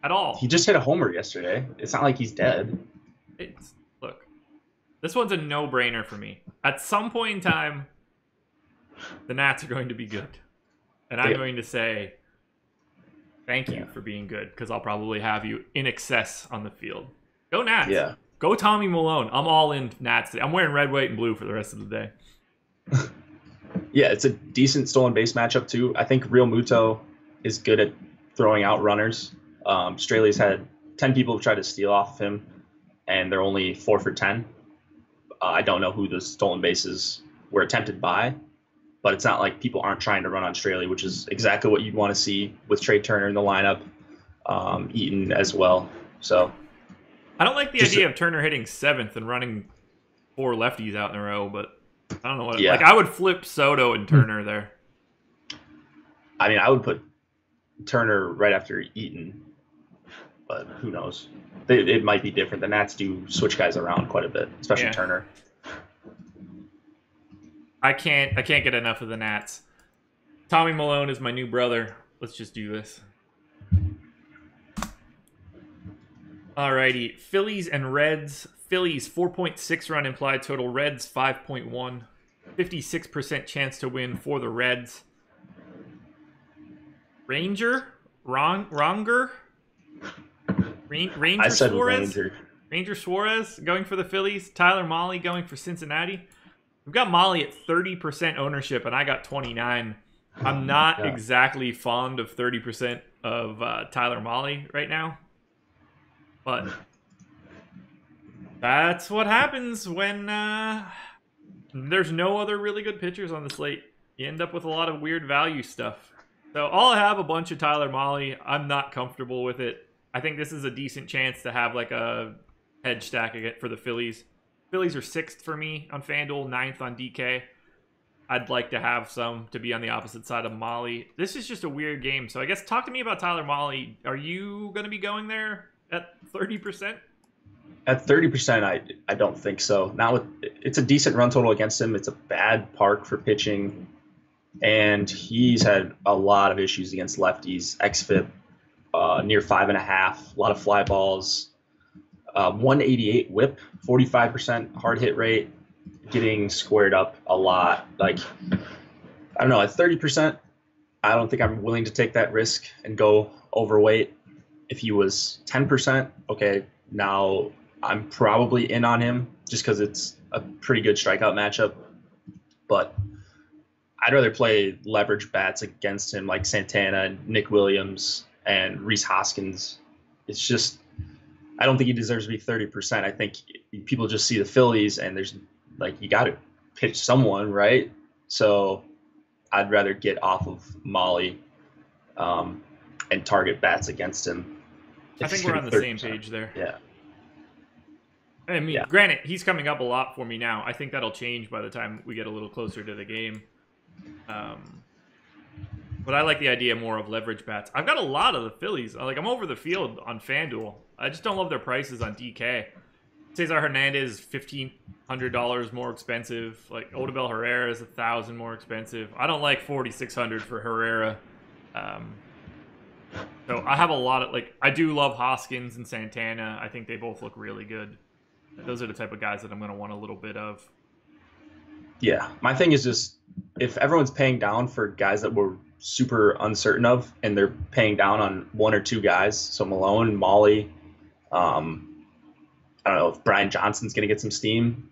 At all. He just hit a homer yesterday. It's not like he's dead. Look, this one's a no-brainer for me. At some point in time, the Nats are going to be good. And I'm going to say, thank you for being good, because I'll probably have you in excess on the field. Go Nats. Yeah. Go Tommy Malone. I'm all in Nats. I'm wearing red, white, and blue for the rest of the day. Yeah, it's a decent stolen base matchup, too. I think Real Muto is good at throwing out runners. Straley's had 10 people have tried to steal off of him, and they're only 4 for 10. I don't know who the stolen bases were attempted by, but it's not like people aren't trying to run on Straley, which is exactly what you'd want to see with Trey Turner in the lineup, Eaton as well. So I don't like the idea of Turner hitting 7th and running 4 lefties out in a row, but I don't know what. Yeah. Like, I would flip Soto and Turner there. I mean, I would put Turner right after Eaton, but who knows? It might be different. The Nats do switch guys around quite a bit, especially Turner. I can't get enough of the Nats. Tommy Malone is my new brother. Let's just do this. Alrighty, Phillies and Reds. Phillies 4.6 run implied total. Reds 5.1. 56% chance to win for the Reds. Ranger Suarez. Ranger Suarez going for the Phillies. Tyler Miley going for Cincinnati. We've got Miley at 30% ownership, and I got 29. I'm not exactly fond of 30% of Tyler Miley right now, but that's what happens when there's no other really good pitchers on the slate. You end up with a lot of weird value stuff. So I'll have a bunch of Tyler Miley. I'm not comfortable with it. I think this is a decent chance to have like a hedge stack for the Phillies. Phillies are 6th for me on FanDuel, 9th on DK. I'd like to have some to be on the opposite side of Miley. This is just a weird game. So I guess talk to me about Tyler Miley. Are you going to be going there at 30%? At 30%, I don't think so. Not with, it's a decent run total against him. It's a bad park for pitching. and he's had a lot of issues against lefties. XFIP near 5.5, a lot of fly balls, 188 WHIP, 45% hard hit rate, getting squared up a lot. Like, I don't know, at 30%, I don't think I'm willing to take that risk and go overweight. If he was 10%, okay, now I'm probably in on him just because it's a pretty good strikeout matchup. But I'd rather play leverage bats against him like Santana, Nick Williams, and Rhys Hoskins. It's just, I don't think he deserves to be 30%. I think people just see the Phillies and there's like, you got to pitch someone, right? So I'd rather get off of Miley and target bats against him. I think we're on the same page there. Yeah. I mean, granted, he's coming up a lot for me now. I think that'll change by the time we get a little closer to the game. But I like the idea more of leverage bats. I've got a lot of the Phillies. Like, I'm over the field on FanDuel. I just don't love their prices on DK. Cesar Hernandez is $1,500 more expensive. Like, Odubel Herrera is $1,000 more expensive. I don't like $4,600 for Herrera. So I have a lot of, like, I do love Hoskins and Santana. I think they both look really good. Those are the type of guys that I'm going to want a little bit of. Yeah, my thing is just, if everyone's paying down for guys that we're super uncertain of, and they're paying down on one or two guys, so Malone, Miley, I don't know if Brian Johnson's going to get some steam.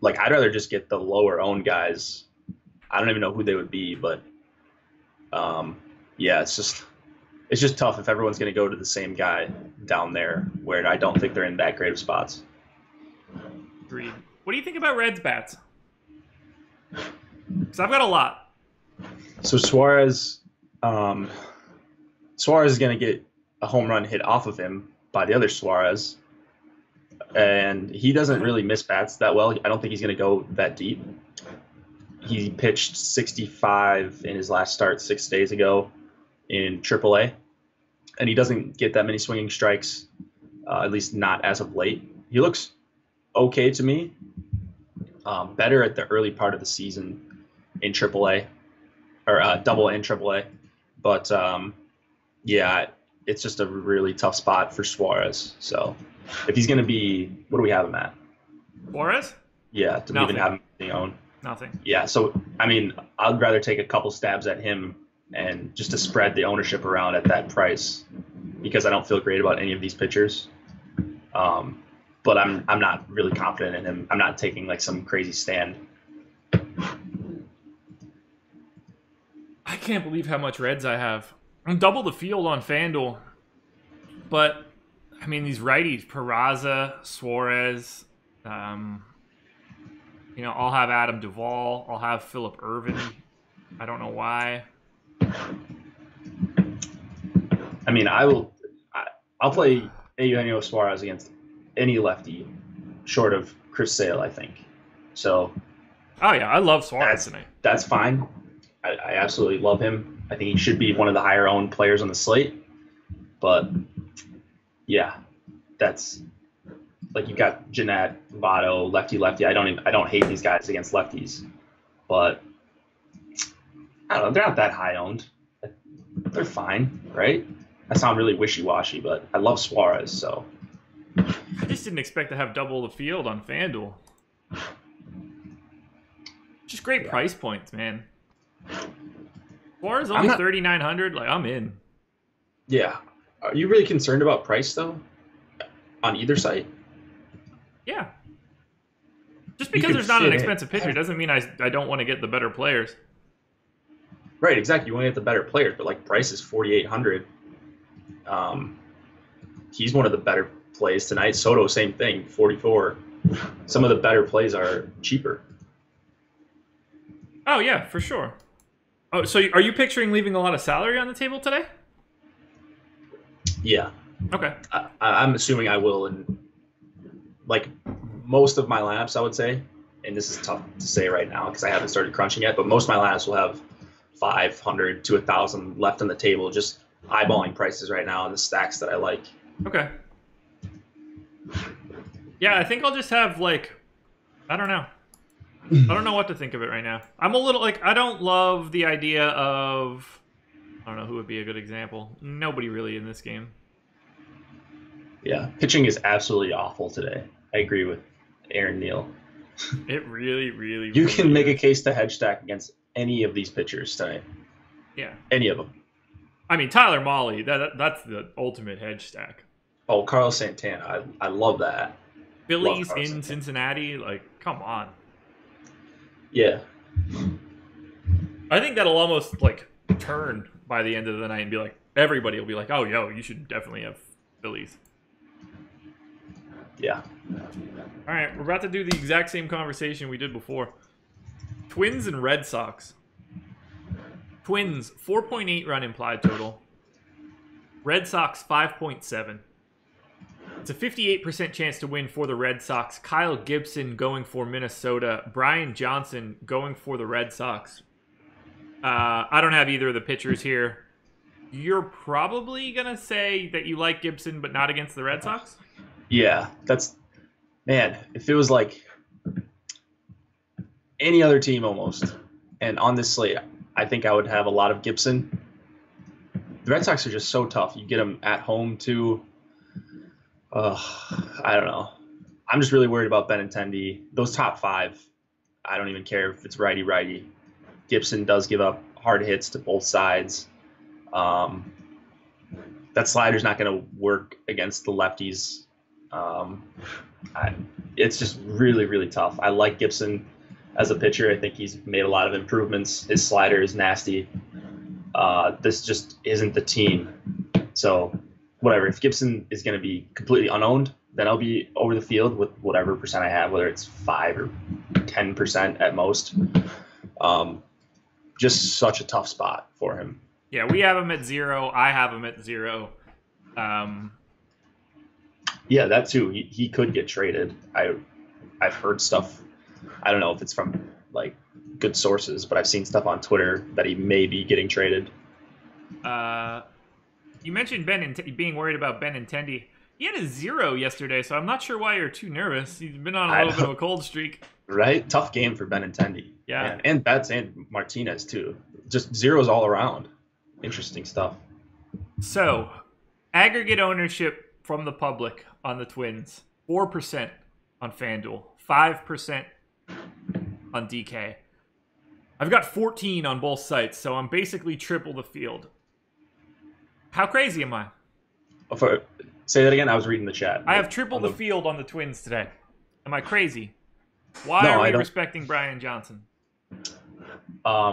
Like, I'd rather just get the lower owned guys. I don't even know who they would be, but yeah, it's just tough if everyone's going to go to the same guy down there, where I don't think they're in that great of spots. Agreed. What do you think about Reds bats? Because I've got a lot. So Suarez is going to get a home run hit off of him by the other Suarez, and he doesn't really miss bats that well. I don't think he's going to go that deep. He pitched 65 in his last start 6 days ago in AAA, and he doesn't get that many swinging strikes, at least not as of late. He looks okay to me, better at the early part of the season in AAA, or Double A and AAA. But yeah, it's just a really tough spot for Suarez. So if he's going to be, what do we have him at? Suarez? Yeah, do we even have him being owned? Nothing. Yeah, so I mean, I'd rather take a couple stabs at him and just to spread the ownership around at that price, because I don't feel great about any of these pitchers. But I'm not really confident in him. I'm not taking like some crazy stand. I can't believe how much Reds I have. I'm double the field on FanDuel. But, I mean, these righties, Peraza, Suarez, I'll have Adam Duvall. I'll have Phillip Ervin. I don't know why. I mean, I'll play Eugenio Suarez against any lefty short of Chris Sale, I think. So. Oh, yeah, I love Suarez tonight. That's fine. I absolutely love him. I think he should be one of the higher owned players on the slate. But yeah, that's like, you got Jeanette, Votto, lefty. I don't hate these guys against lefties, but I don't know. They're not that high owned. They're fine, right? I sound really wishy-washy, but I love Suarez, so. I just didn't expect to have double the field on FanDuel. Just great price points, man. Suarez only 3,900. Like, I'm in. Yeah. Are you really concerned about price, though, on either site? Yeah. Just because there's not an expensive pitcher doesn't mean I don't want to get the better players. Right, exactly. You want to get the better players, but like, price is 4,800. He's one of the better plays tonight. Soto, same thing, 44. Some of the better plays are cheaper. Oh yeah, for sure. Oh, so are you picturing leaving a lot of salary on the table today? Yeah. Okay. I'm assuming I will, and like most of my lineups, I would say, and this is tough to say right now because I haven't started crunching yet, but most of my lineups will have 500 to 1,000 left on the table, just eyeballing prices right now and the stacks that I like. Okay. Yeah, I think I'll just have, like, I don't know. I don't know what to think of it right now. I'm a little like, I don't love the idea of, I don't know who would be a good example. Nobody really in this game. Yeah, pitching is absolutely awful today. I agree with Aaron Neal. It really, really, You really can make a is. case to hedge stack against any of these pitchers tonight. Yeah. Any of them. I mean, Tyler Molly, that's the ultimate hedge stack. Oh, Carlos Santana. I love that. Phillies Carlos in Santana. Cincinnati, like, come on. Yeah. I think that'll almost, like, turn by the end of the night and be like, everybody will be like, oh, yo, you should definitely have Phillies. Yeah. All right, we're about to do the exact same conversation we did before. Twins and Red Sox. Twins, 4.8 run implied total. Red Sox, 5.7. It's a 58% chance to win for the Red Sox. Kyle Gibson going for Minnesota. Brian Johnson going for the Red Sox. I don't have either of the pitchers here. You're probably going to say that you like Gibson, but not against the Red Sox? Yeah. That's, man, if it was like any other team almost, and on this slate, I think I would have a lot of Gibson. The Red Sox are just so tough. You get them at home too. I don't know. I'm just really worried about Benintendi. Those top five, I don't even care if it's righty-righty. Gibson does give up hard hits to both sides. That slider's not going to work against the lefties. It's just really, really tough. I like Gibson as a pitcher. I think he's made a lot of improvements. His slider is nasty. This just isn't the team. So whatever. If Gibson is going to be completely unowned, then I'll be over the field with whatever percent I have, whether it's 5 or 10% at most. Just such a tough spot for him. Yeah, we have him at 0. I have him at 0. Yeah, that too. He could get traded. I've heard stuff. I don't know if it's from like good sources, but I've seen stuff on Twitter that he may be getting traded. You mentioned being worried about Benintendi. He had a 0 yesterday, so I'm not sure why you're too nervous. He's been on a little bit of a cold streak. Right? Tough game for Benintendi. Yeah. And Betts and Martinez too. Just zeros all around. Interesting stuff. So, aggregate ownership from the public on the Twins. 4% on FanDuel. 5% on DK. I've got 14 on both sites, so I'm basically triple the field. How crazy am I? Say that again. I was reading the chat. I have triple the field on the Twins today. Am I crazy? Why are we respecting Brian Johnson? I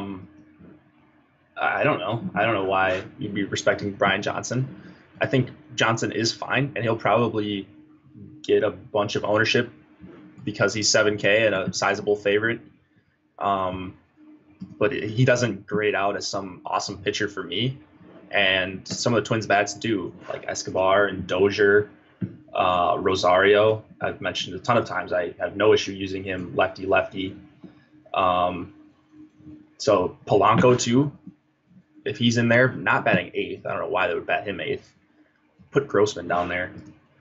don't know. I don't know why you'd be respecting Brian Johnson. I think Johnson is fine, and he'll probably get a bunch of ownership because he's 7K and a sizable favorite. But he doesn't grade out as some awesome pitcher for me. And some of the Twins bats do, like Escobar and Dozier, Rosario. I've mentioned a ton of times. I have no issue using him lefty-lefty. So Polanco too, if he's in there, not batting 8th. I don't know why they would bat him 8th. Put Grossman down there.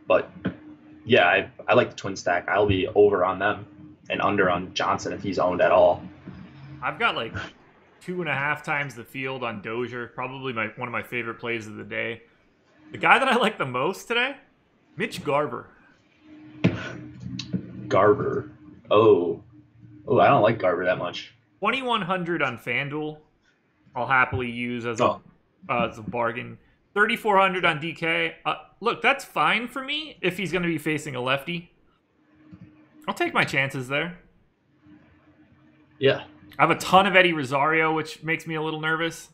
But yeah, I like the Twin stack. I'll be over on them and under on Johnson if he's owned at all. I've got like 2.5 times the field on Dozier. Probably one of my favorite plays of the day. The guy that I like the most today, Mitch Garber. Garber. Oh, I don't like Garber that much. 2,100 on FanDuel. I'll happily use as a bargain. 3,400 on DK. Look, that's fine for me if he's going to be facing a lefty. I'll take my chances there. Yeah. I have a ton of Eddie Rosario, which makes me a little nervous.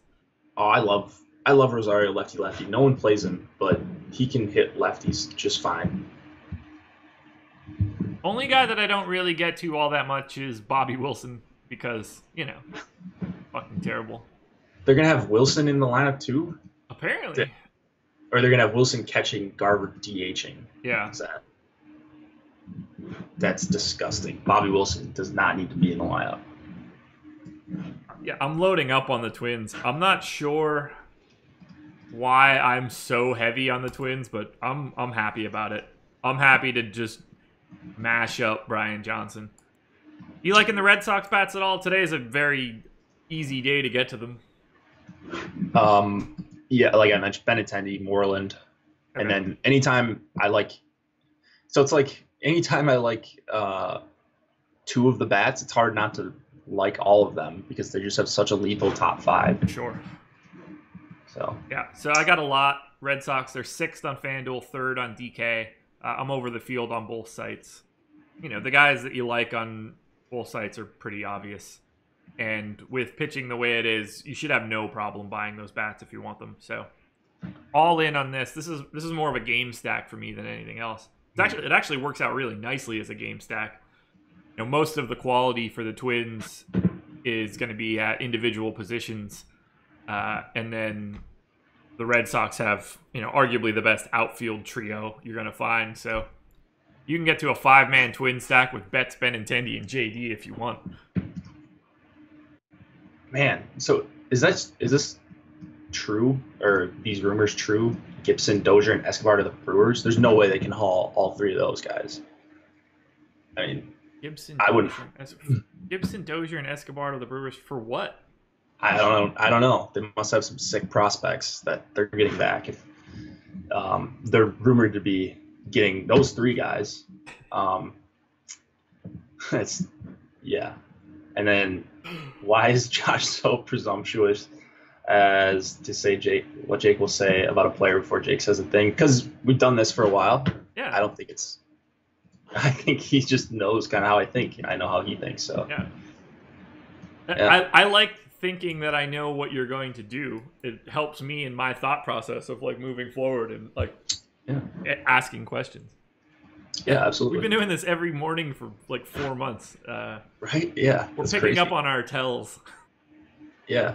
Oh, I love Rosario lefty-lefty. No one plays him, but he can hit lefties just fine. Only guy that I don't really get to all that much is Bobby Wilson because, fucking terrible. They're going to have Wilson in the lineup too? Apparently. Or they're going to have Wilson catching, Garber DHing. Yeah. That's disgusting. Bobby Wilson does not need to be in the lineup. Yeah, I'm loading up on the Twins. I'm not sure why I'm so heavy on the Twins, but I'm happy about it. I'm happy to just mash up Brian Johnson. You liking the Red Sox bats at all? Today is a very easy day to get to them. Yeah, like I mentioned, Benintendi, Moreland, Okay. and then anytime I like, so it's like anytime I like two of the bats, it's hard not to like all of them because they just have such a lethal top five. Sure. So Yeah, so I got a lot. Red Sox, they're 6th on FanDuel, 3rd on DK. I'm over the field on both sites. You know, the guys that you like on both sites are pretty obvious. And with pitching the way it is, you should have no problem buying those bats if you want them. So all in on this. This is more of a game stack for me than anything else. It actually works out really nicely as a game stack. You know, most of the quality for the Twins is going to be at individual positions, and then the Red Sox have, you know, arguably the best outfield trio you're going to find. So you can get to a 5-man Twin stack with Betts, Benintendi, and JD if you want. man, so is this true, or these rumors true? Gibson, Dozier, and Escobar to the Brewers? There's no way they can haul all three of those guys. I mean, Gibson, Dozier, and Escobar to the Brewers for what? I don't know. They must have some sick prospects that they're getting back. If they're rumored to be getting those three guys, yeah. And then why is Josh so presumptuous as to say what Jake will say about a player before Jake says a thing? Because we've done this for a while. Yeah. I think he just knows kind of how I think. I know how he thinks. So yeah. Yeah. I like thinking that I know what you're going to do. It helps me in my thought process of like moving forward and like asking questions. Yeah, absolutely. We've been doing this every morning for like 4 months. Right? Yeah. We're picking up on our tells. Yeah.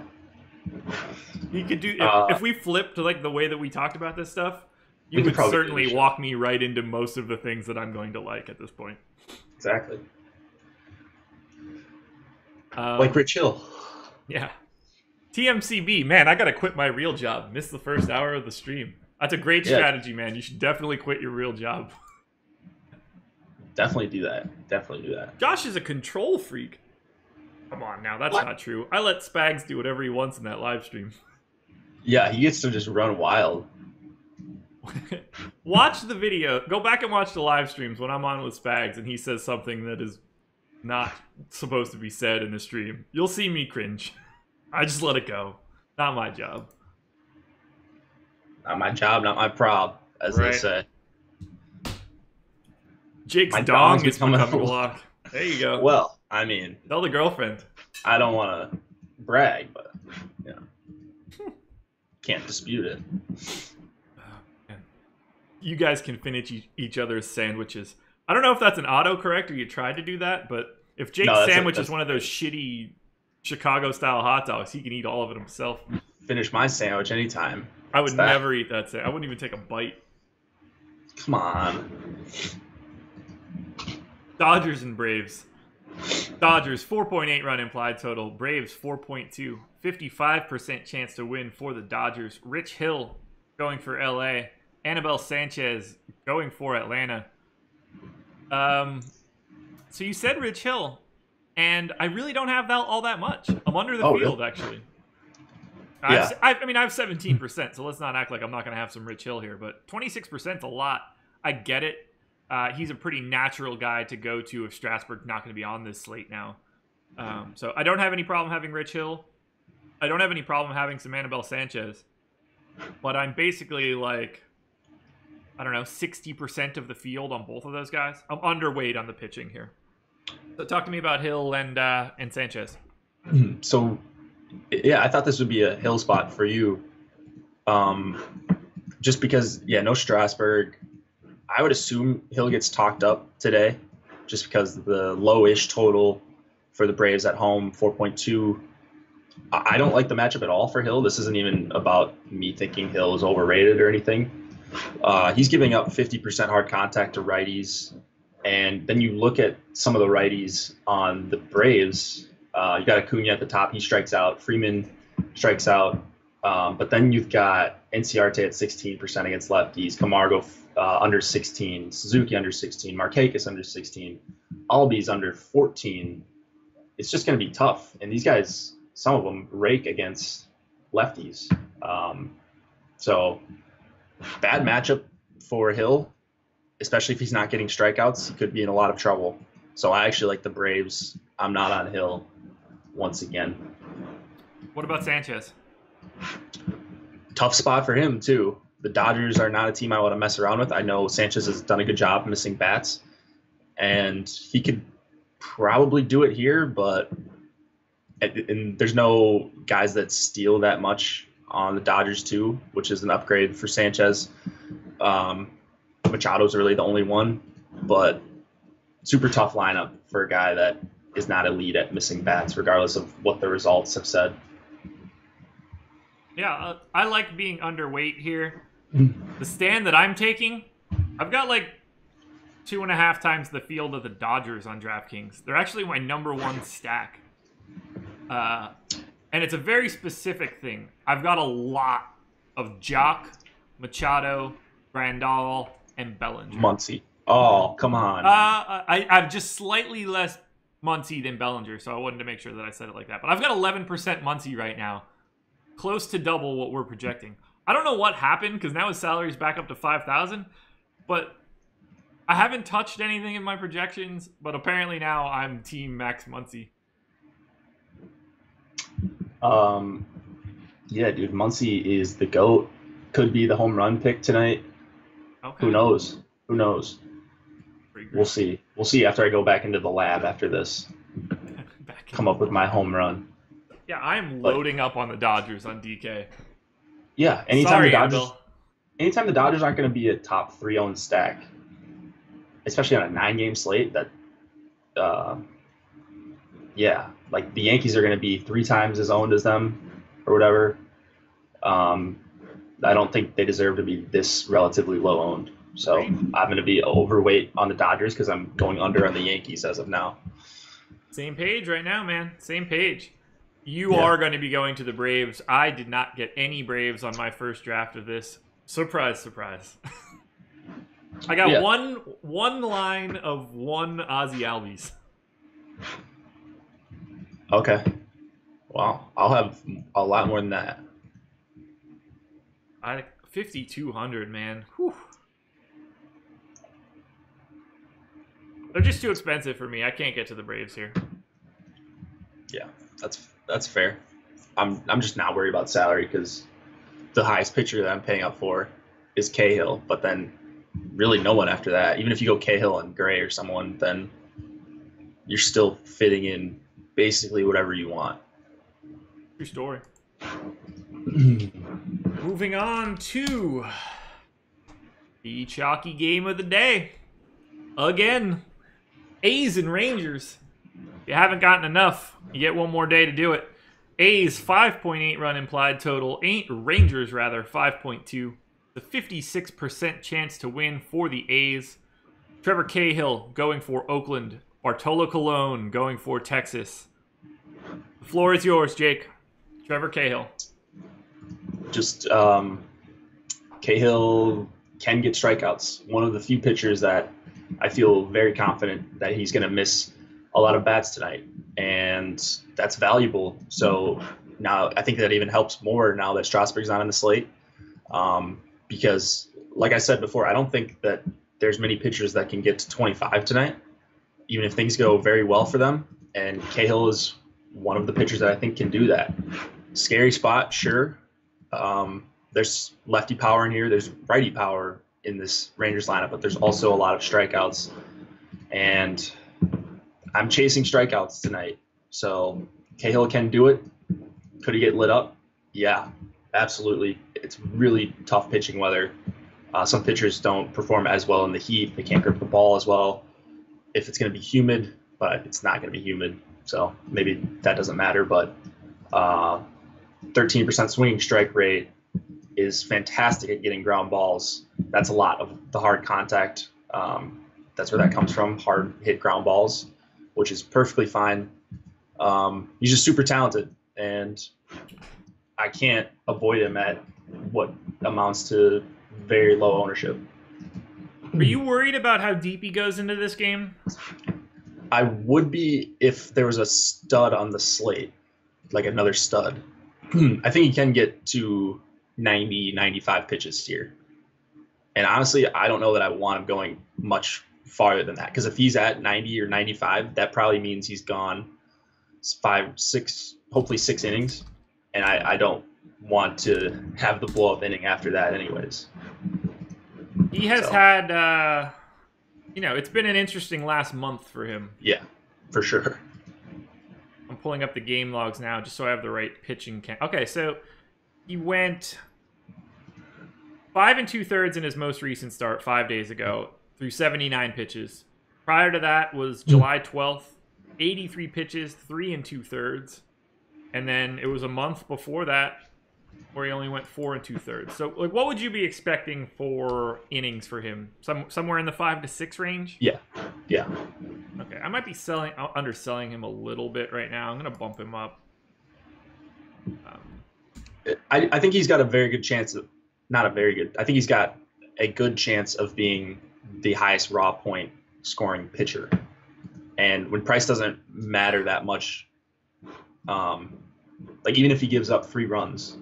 You could do if we flipped like the way that we talked about this stuff. You would certainly walk me right into most of the things that I'm going to like at this point. Exactly. Like Rich Hill. Yeah. TMCB, man, I gotta quit my real job. Missed the first hour of the stream. That's a great strategy, man. You should definitely quit your real job. Definitely do that. Josh is a control freak. Come on now, that's not true. I let Spags do whatever he wants in that live stream. Yeah, he gets to just run wild. Watch the video. Go back and watch the live streams when I'm on with Spags and he says something that is not supposed to be said in the stream. You'll see me cringe. I just let it go. Not my job. Not my job, not my prob, as they say. Jake's dong is becoming a lock. There you go. Well, I mean, tell the girlfriend. I don't want to brag, but you know, can't dispute it. You guys can finish each other's sandwiches. I don't know if that's an autocorrect or you tried to do that, but if Jake's sandwich is one of those shitty Chicago-style hot dogs, he can eat all of it himself. Finish my sandwich anytime. I would never eat that sandwich. I wouldn't even take a bite. Come on. Dodgers and Braves. Dodgers, 4.8 run implied total. Braves, 4.2. 55% chance to win for the Dodgers. Rich Hill going for LA. Anibal Sanchez going for Atlanta. So you said Rich Hill, and I really don't have all that much. I'm under the field, really? Actually. Yeah. I have 17%, so let's not act like I'm not going to have some Rich Hill here, but 26% is a lot. I get it. He's a pretty natural guy to go to if Strasburg's not going to be on this slate now. So I don't have any problem having Rich Hill. I don't have any problem having some Anibal Sanchez. But I'm basically like, I don't know, 60% of the field on both of those guys. I'm underweight on the pitching here. So talk to me about Hill and Sanchez. So, yeah, I thought this would be a Hill spot for you. Just because, no Strasburg. I would assume Hill gets talked up today just because the low-ish total for the Braves at home, 4.2. I don't like the matchup at all for Hill. This isn't even about me thinking Hill is overrated or anything. He's giving up 50% hard contact to righties. And then you look at some of the righties on the Braves. You got Acuna at the top. He strikes out. Freeman strikes out. But then you've got Enciarte at 16% against lefties. Camargo under 16. Suzuki under 16. Markakis under 16. Albies under 14. it's just going to be tough. And these guys, some of them rake against lefties. So bad matchup for Hill, especially if he's not getting strikeouts. He could be in a lot of trouble. So I actually like the Braves. I'm not on Hill once again. What about Sanchez? Tough spot for him, too. The Dodgers are not a team I want to mess around with. I know Sanchez has done a good job missing bats, and he could probably do it here, but and there's no guys that steal that much on the Dodgers, too, which is an upgrade for Sanchez. Machado's really the only one, but super tough lineup for a guy that is not elite at missing bats, regardless of what the results have said. Yeah, I like being underweight here. The stand that I'm taking, I've got like 2.5 times the field of the Dodgers on DraftKings. They're actually my number one stack. And it's a very specific thing. I've got a lot of Jock, Machado, Grandal, and Bellinger. Muncy. Oh, come on. I've just slightly less Muncy than Bellinger, so I wanted to make sure that I said it like that. But I've got 11% Muncy right now. Close to double what we're projecting. I don't know what happened because now his salary's back up to $5,000, but I haven't touched anything in my projections, but apparently now I'm team Max Muncy. Yeah, dude, Muncy is the GOAT. Could be the home run pick tonight. Okay. Who knows? We'll see. We'll see after I go back into the lab after this. Come up with my home run. Yeah, I'm loading up on the Dodgers on DK. Yeah, anytime the Dodgers aren't going to be a top 3 owned stack, especially on a 9-game slate, that like the Yankees are going to be 3 times as owned as them or whatever. I don't think they deserve to be this relatively low owned. So I'm going to be overweight on the Dodgers because I'm going under on the Yankees as of now. Same page right now, man. Same page. You are going to be going to the Braves. I did not get any Braves on my first draft of this. Surprise, surprise. I got one line of one Ozzy Albies. Okay. Wow. I'll have a lot more than that. 5,200, man. Whew. They're just too expensive for me. I can't get to the Braves here. Yeah, that's fair. I'm just not worried about salary because the highest pitcher that I'm paying up for is Cahill, but then really no one after that. Even if you go Cahill and Gray or someone, then you're still fitting in basically whatever you want. True story. Moving on to the chalky game of the day. Again, A's and Rangers. If you haven't gotten enough, you get one more day to do it. A's 5.8 run implied total. Rangers rather 5.2. The 56% chance to win for the A's. Trevor Cahill going for Oakland. Bartolo Colon going for Texas. The floor is yours, Jake. Trevor Cahill. Just Cahill can get strikeouts. One of the few pitchers that I feel very confident that he's going to miss a lot of bats tonight, and that's valuable. So now I think that even helps more now that Strasburg's not on the slate, because like I said before, I don't think that there's many pitchers that can get to 25 tonight, even if things go very well for them, and Cahill is one of the pitchers that I think can do that. Scary spot, sure. There's lefty power in here. There's righty power in this Rangers lineup, but there's also a lot of strikeouts, and I'm chasing strikeouts tonight. So Cahill can do it. Could he get lit up? Yeah, absolutely. It's really tough pitching weather. Some pitchers don't perform as well in the heat. They can't grip the ball as well. If it's going to be humid, but it's not going to be humid, so maybe that doesn't matter. But 13% swinging strike rate is fantastic at getting ground balls. That's a lot of the hard contact. That's where that comes from, hard hit ground balls, which is perfectly fine. He's just super talented, and I can't avoid him at what amounts to very low ownership. Are you worried about how deep he goes into this game? I would be if there was a stud on the slate, like another stud. I think he can get to 90, 95 pitches here. And honestly, I don't know that I want him going much farther than that. Because if he's at 90 or 95, that probably means he's gone 5, 6, hopefully 6 innings. And I don't want to have the blow-up inning after that anyways. He has had, it's been an interesting last month for him. Yeah, for sure. I'm pulling up the game logs now just so I have the right pitching count. Okay, so he went 5 2/3 in his most recent start 5 days ago through 79 pitches. Prior to that was July 12th, 83 pitches, 3 2/3. And then it was a month before that where he only went 4 2/3. So, like, what would you be expecting for innings for him? Somewhere in the 5 to 6 range? Yeah. Okay, I might be underselling him a little bit right now. I'm going to bump him up. I think he's got a very good chance of, not a very good, I think he's got a good chance of being the highest raw point scoring pitcher. And when price doesn't matter that much, like even if he gives up 3 runs,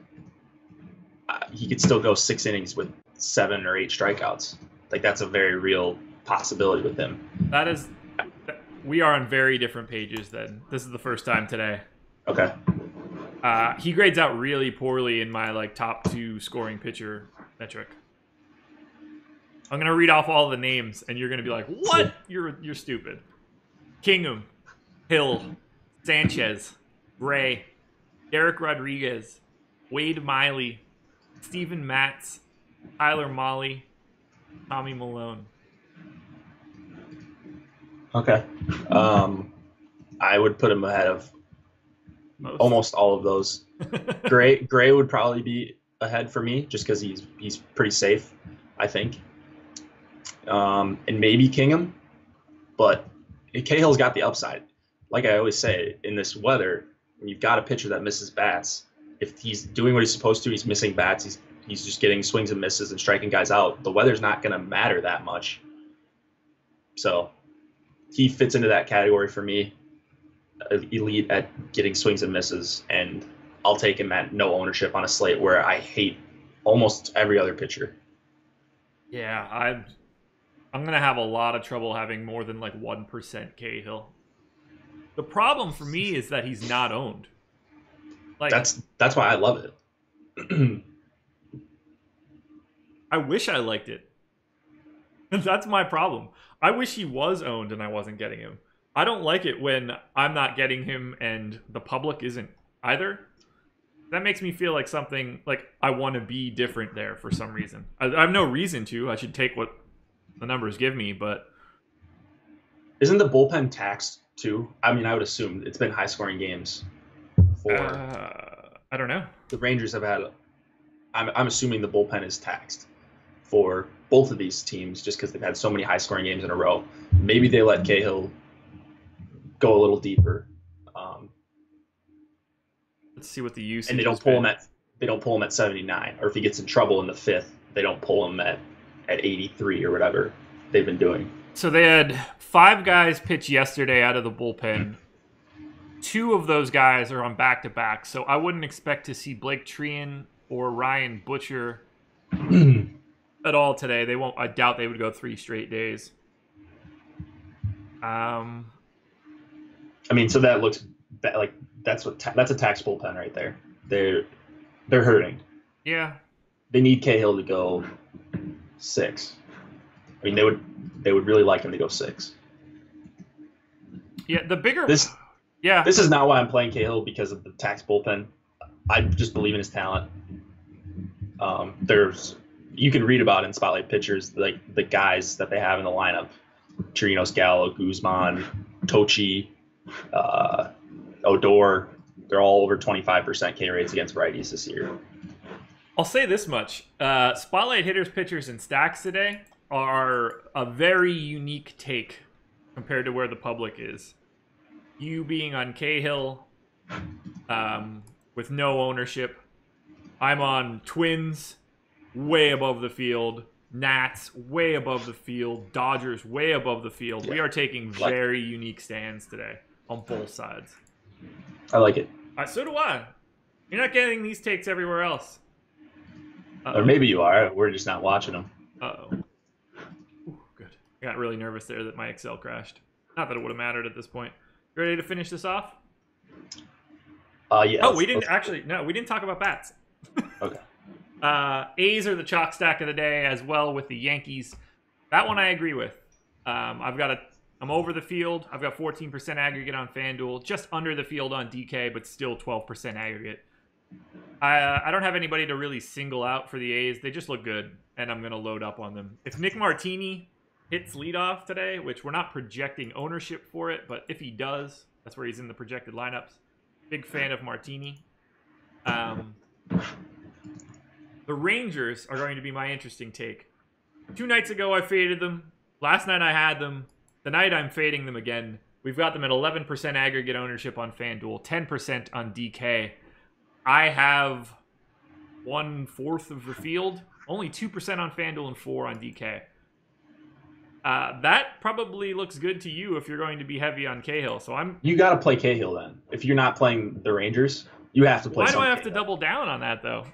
he could still go 6 innings with 7 or 8 strikeouts. Like that's a very real possibility with him. We are on very different pages then. This is the first time today. Okay. He grades out really poorly in my top 2 scoring pitcher metric. I'm gonna read off all the names, and you're gonna be like, "What? You're stupid." Kingham, Hill, Sanchez, Gray, Derek Rodriguez, Wade Miley, Steven Matz, Tyler Molly, Tommy Malone. Okay. I would put him ahead of almost all of those. Gray would probably be ahead for me just because he's pretty safe, I think. And maybe Kingham, but Cahill's got the upside. Like I always say, in this weather, when you've got a pitcher that misses bats, if he's doing what he's supposed to, he's missing bats, he's just getting swings and misses and striking guys out, the weather's not going to matter that much. So he fits into that category for me, elite at getting swings and misses, and I'll take him at no ownership on a slate where I hate almost every other pitcher. Yeah, I'm going to have a lot of trouble having more than 1% Cahill. The problem for me is that he's not owned. That's why I love it. I wish I liked it. That's my problem. I wish he was owned and I wasn't getting him. I don't like it when I'm not getting him and the public isn't either. That makes me feel like something, I want to be different there for some reason. I have no reason to. I should take what the numbers give me, but... Isn't the bullpen taxed too? I mean, I would assume it's been high-scoring games for... I don't know. The Rangers have had... I'm assuming the bullpen is taxed for both of these teams just because they've had so many high-scoring games in a row. Maybe they let Cahill go a little deeper. Let's see what the usage. And they don't pull him at 79, or if he gets in trouble in the 5th, they don't pull him at 83 or whatever they've been doing. So they had 5 guys pitch yesterday out of the bullpen. 2 of those guys are on back-to-back, so I wouldn't expect to see Blake Trean or Ryan Butcher at all today. They won't. I doubt they would go 3 straight days. I mean, so that looks like that's a tax bullpen right there. They're hurting. Yeah. They need Cahill to go 6. I mean, they would really like him to go 6. Yeah, the bigger this is not why I'm playing Cahill, because of the tax bullpen. I just believe in his talent. You can read about it in Spotlight Pitchers, like the guys that they have in the lineup: Chirinos, Gallo, Guzman, Tochi, Odor. They're all over 25% K rates against righties this year. I'll say this much. Spotlight hitters, pitchers, and stacks today are a very unique take compared to where the public is. You being on Cahill with no ownership. I'm on Twins, way above the field, Nats way above the field. Dodgers way above the field. Yeah. We are taking very unique stands today on both sides. I like it. So do I. You're not getting these takes everywhere else. Or maybe you are. We're just not watching them. Uh-oh. Ooh, good. I got really nervous there that my Excel crashed. Not that it would have mattered at this point. You ready to finish this off? Yeah. Oh, we didn't actually. No, we didn't talk about bats. Okay. A's are the chalk stack of the day, as well with the Yankees. That one I agree with. I'm over the field. I've got 14% aggregate on FanDuel, just under the field on DK, but still 12% aggregate. I don't have anybody to really single out for the A's. They just look good, and I'm going to load up on them. If Nick Martini hits leadoff today, which we're not projecting ownership for it, but if he does, that's where he's in the projected lineups. Big fan of Martini. The Rangers are going to be my interesting take. 2 nights ago, I faded them. Last night, I had them. Tonight, I'm fading them again. We've got them at 11% aggregate ownership on FanDuel, 10% on DK. I have 1/4 of the field, only 2% on FanDuel and 4 on DK. That probably looks good to you if you're going to be heavy on Cahill. So You got to play Cahill then. If you're not playing the Rangers, you have to play. Why do I have Cahill. to double down on that though?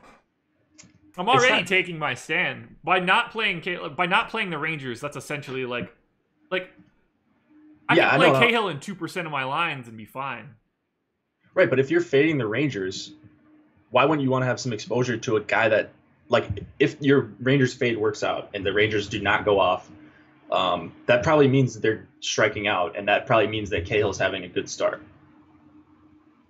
I'm already taking my stand by not playing the Rangers. That's essentially like I can play Cahill in 2% of my lines and be fine. Right, but if you're fading the Rangers, why wouldn't you want to have some exposure to a guy that, like, if your Rangers fade works out and the Rangers do not go off, that probably means that they're striking out, and that probably means that Cahill's having a good start.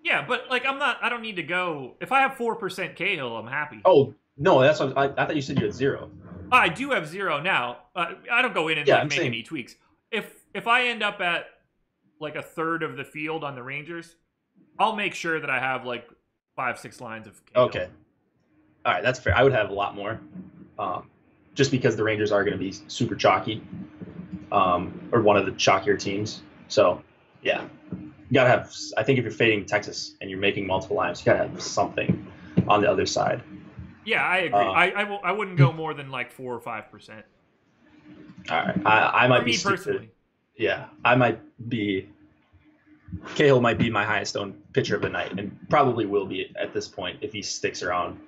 Yeah, but like I don't need to go. If I have 4% Cahill, I'm happy. Oh no, that's what I thought you said you had 0. I do have 0 now. I don't go in and make any tweaks. If I end up at like 1/3 of the field on the Rangers, I'll make sure that I have like 5-6 lines of Cahill. Okay. All right, that's fair. I would have a lot more, just because the Rangers are going to be super chalky, or one of the chalkier teams. So, yeah, you gotta have. I think if you're fading Texas and you're making multiple lines, you gotta have something on the other side. Yeah, I agree. I wouldn't go more than like 4 or 5%. All right, I might For be me stupid. personally. Yeah, I might be. Cahill might be my highest owned pitcher of the night, and probably will be at this point if he sticks around.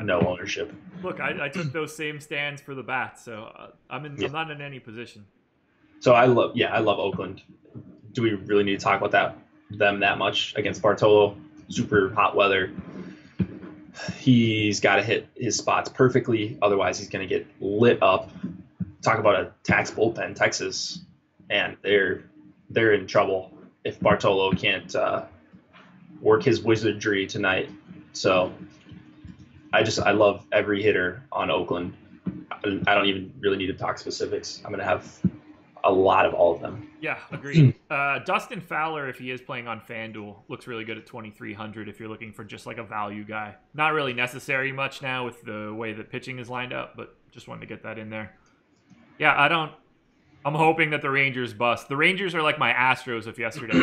No ownership. Look, I took those same stands for the bats, so I'm not in any position. So I love Oakland. Do we really need to talk about them that much against Bartolo? Super hot weather. He's got to hit his spots perfectly, otherwise he's going to get lit up. Talk about a tax bullpen, Texas, and they're in trouble if Bartolo can't work his wizardry tonight. So I love every hitter on Oakland. I don't even really need to talk specifics. I'm going to have a lot of all of them. Yeah, agreed. Dustin Fowler, if he is playing on FanDuel, looks really good at 2,300 if you're looking for just like a value guy. Not really necessary much now with the way that pitching is lined up, but just wanted to get that in there. Yeah, I'm hoping that the Rangers bust. The Rangers are like my Astros of yesterday,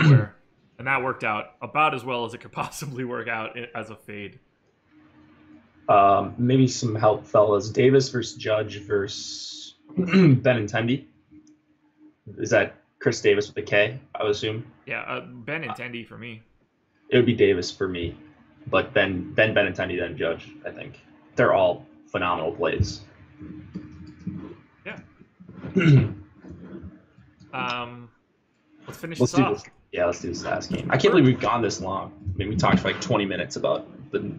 and that worked out about as well as it could possibly work out as a fade. Maybe some help, fellas. Davis versus Judge versus Benintendi. Is that Chris Davis with a K, I would assume? Yeah, Benintendi for me. It would be Davis for me, but then Benintendi, then Judge, I think. They're all phenomenal plays. Yeah. Let's finish this off. Yeah, let's do this last game. I can't believe we've gone this long. I mean, we talked for like 20 minutes about the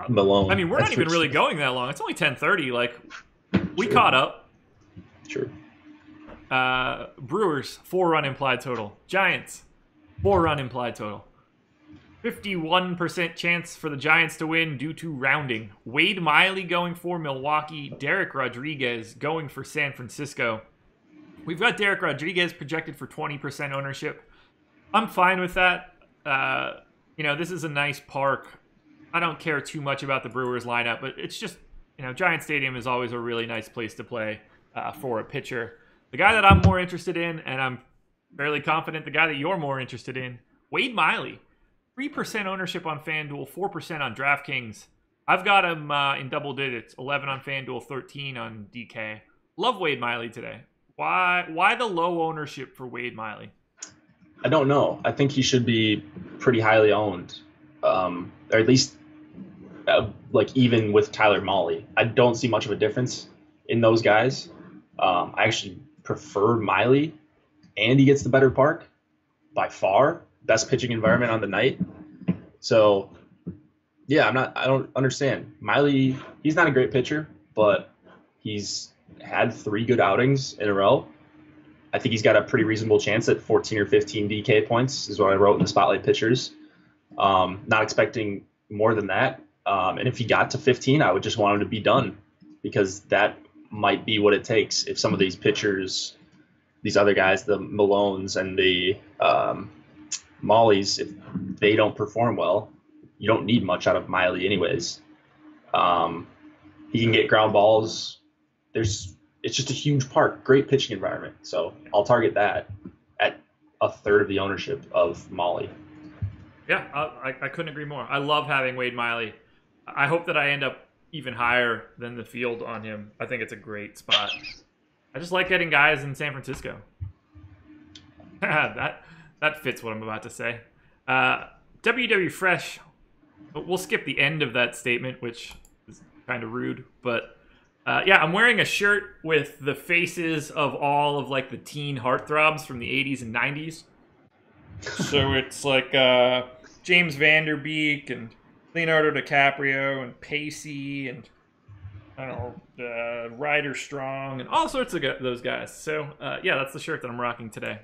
Malone. I mean, we're not even really going that long. It's only 10:30. Like, we caught up. True. Brewers, 4-run implied total. Giants, 4-run implied total. 51% chance for the Giants to win due to rounding. Wade Miley going for Milwaukee. Derek Rodriguez going for San Francisco. We've got Derek Rodriguez projected for 20% ownership. I'm fine with that. This is a nice park. I don't care too much about the Brewers lineup, but it's just, Giant Stadium is always a really nice place to play for a pitcher. The guy that I'm more interested in, and I'm fairly confident the guy that you're more interested in, Wade Miley. 3% ownership on FanDuel, 4% on DraftKings. I've got him in double digits, 11 on FanDuel, 13 on DK. Love Wade Miley today. Why the low ownership for Wade Miley? I don't know. I think he should be pretty highly owned, or at least like even with Tyler Mahle. I don't see much of a difference in those guys. I actually prefer Miley, and he gets the better park by far. Best pitching environment on the night. So, yeah, I don't understand. Miley, he's not a great pitcher, but he's had 3 good outings in a row. I think he's got a pretty reasonable chance at 14 or 15 DK points, is what I wrote in the Spotlight Pitchers. Not expecting more than that. And if he got to 15, I would just want him to be done, because that might be what it takes. If some of these pitchers, these other guys, the Malones and the Mollies, if they don't perform well, you don't need much out of Miley anyways. He can get ground balls. It's just a huge park, great pitching environment. So I'll target that at a third of the ownership of Miley. Yeah, I couldn't agree more. I love having Wade Miley. I hope that I end up even higher than the field on him. I think it's a great spot. I just like getting guys in San Francisco. That fits what I'm about to say. WW Fresh, we'll skip the end of that statement, which is kind of rude, but yeah, I'm wearing a shirt with the faces of all of like the teen heartthrobs from the 80s and 90s. So it's like James Vanderbeek and Leonardo DiCaprio and Pacey and I don't know, Ryder Strong and all sorts of those guys. So yeah, that's the shirt that I'm rocking today.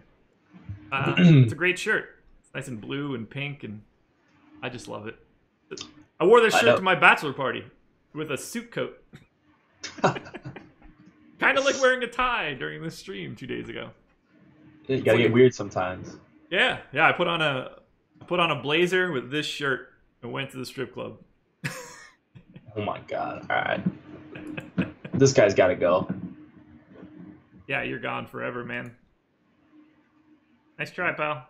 It's a great shirt. It's nice and blue and pink, and I just love it. I wore this shirt to my bachelor party with a suit coat. Kind of like wearing a tie during the stream 2 days ago. You gotta get weird sometimes. Yeah. I put on a blazer with this shirt and went to the strip club. Oh my god! All right, this guy's got to go. Yeah, you're gone forever, man. Nice try, pal.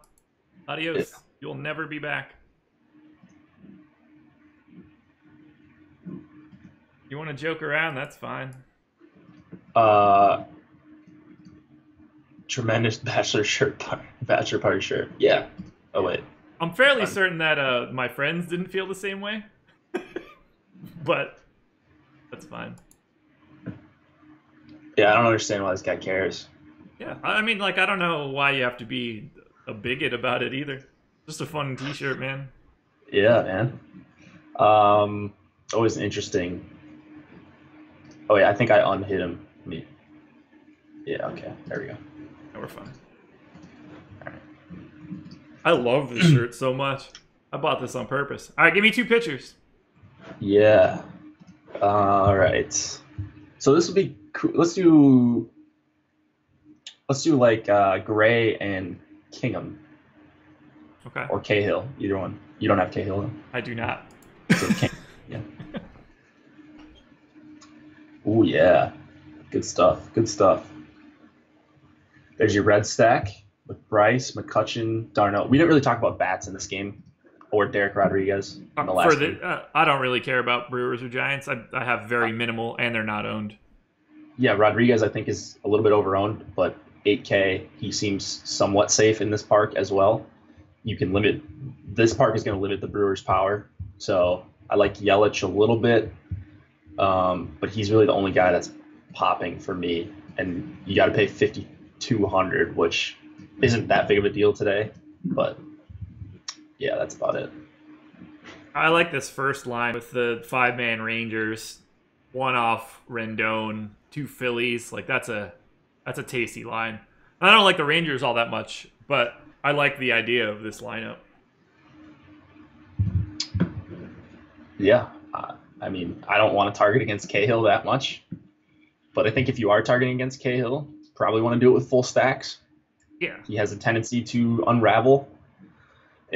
Adios. Yeah. You'll never be back. You want to joke around? That's fine. Tremendous bachelor party shirt. Yeah. Oh wait. I'm fairly certain that my friends didn't feel the same way. But that's fine. Yeah, I don't understand why this guy cares. Yeah, I mean, like, I don't know why you have to be a bigot about it either. Just a fun t-shirt, man. Yeah, man. Always interesting. Oh, yeah, I think I unhit him. Yeah, okay. There we go. Yeah, we're fine. All right. I love this shirt so much. I bought this on purpose. All right, give me 2 pictures. Yeah. All right. So this will be cool. Let's do like Gray and Kingham. Okay. Or Cahill, either one. You don't have Cahill though? I do not. So yeah. Oh yeah. Good stuff. There's your red stack with Bryce, McCutchen, Darno. We didn't really talk about bats in this game, or Derek Rodriguez in the last game. I don't really care about Brewers or Giants. I have very minimal, and they're not owned. Yeah, Rodriguez I think is a little bit overowned, but 8K, he seems somewhat safe in this park as well. This park is going to limit the Brewers' power. So I like Yelich a little bit, but he's really the only guy that's popping for me. And you got to pay $5,200, which isn't that big of a deal today. But yeah, that's about it. I like this first line with the 5-man Rangers, 1 off Rendon, 2 Phillies. Like that's a tasty line. I don't like the Rangers all that much, but I like the idea of this lineup. Yeah. I mean, I don't want to target against Cahill that much, but I think if you are targeting against Cahill, probably want to do it with full stacks. Yeah. He has a tendency to unravel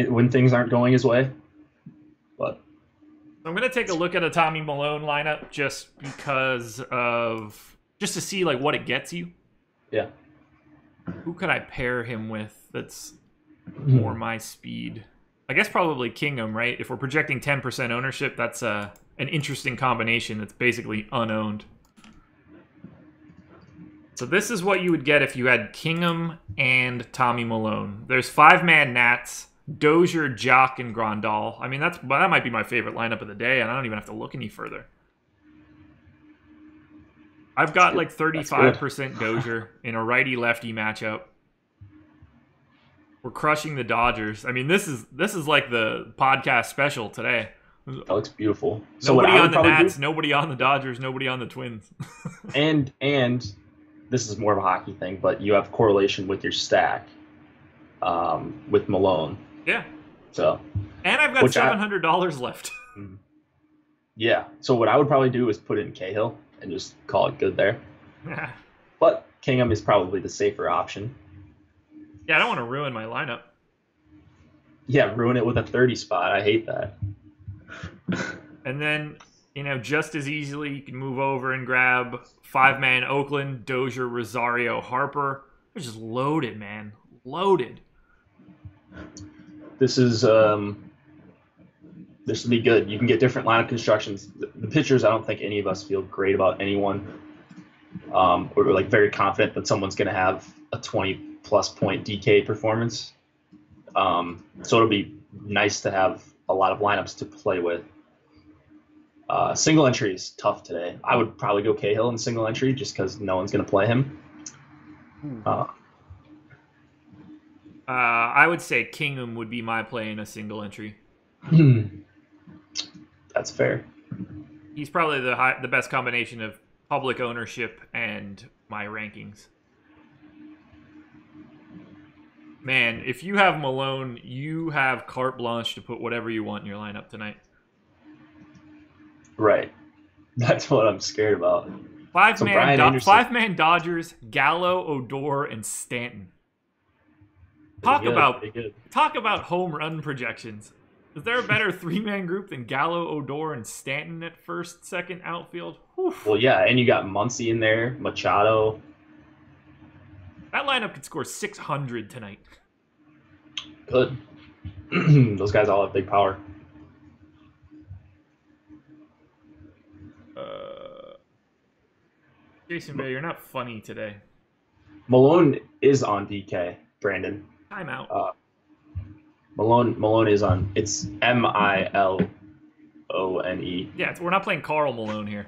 when things aren't going his way. But I'm going to take a look at a Tommy Malone lineup just to see like what it gets you. Yeah. Who could I pair him with that's more my speed? I guess probably Kingham, right? If we're projecting 10% ownership, that's an interesting combination that's basically unowned. So this is what you would get if you had Kingham and Tommy Milone. There's 5-man Nats, Dozier, Jock, and Grandal. I mean, that might be my favorite lineup of the day, and I don't even have to look any further. I've got like 35% Dozier in a righty-lefty matchup. We're crushing the Dodgers. I mean, this is like the podcast special today. That looks beautiful. So nobody on the Nats, nobody on the Dodgers, nobody on the Twins. and this is more of a hockey thing, but you have correlation with your stack with Milone. Yeah. So. And I've got $700 left. Yeah. So what I would probably do is put it in Cahill and just call it good there. Yeah. But Kingham is probably the safer option. Yeah, I don't want to ruin my lineup. Yeah, ruin it with a 30 spot. I hate that. And then, just as easily, you can move over and grab 5-man Oakland, Dozier, Rosario, Harper. They're just loaded, man. Loaded. This will be good. You can get different lineup constructions. The pitchers, I don't think any of us feel great about anyone. We're like very confident that someone's going to have a 20-plus point DK performance. So it'll be nice to have a lot of lineups to play with. Single entry is tough today. I would probably go Cahill in single entry just because no one's going to play him. I would say Kingham would be my play in a single entry. That's fair. He's probably the best combination of public ownership and my rankings. Man, if you have Milone, you have carte blanche to put whatever you want in your lineup tonight. Right. That's what I'm scared about. 5-man Dodgers, Gallo, Odor, and Stanton. Talk about home run projections. Is there a better 3-man group than Gallo, Odor, and Stanton at first, second outfield? Whew. Well, yeah, and you got Muncy in there, Machado. That lineup could score 600 tonight. Good. Those guys all have big power. Jason Bay, you're not funny today. Milone is on DK, Brandon. Timeout. Milone is on. It's Milone. Yeah, we're not playing Carl Malone here.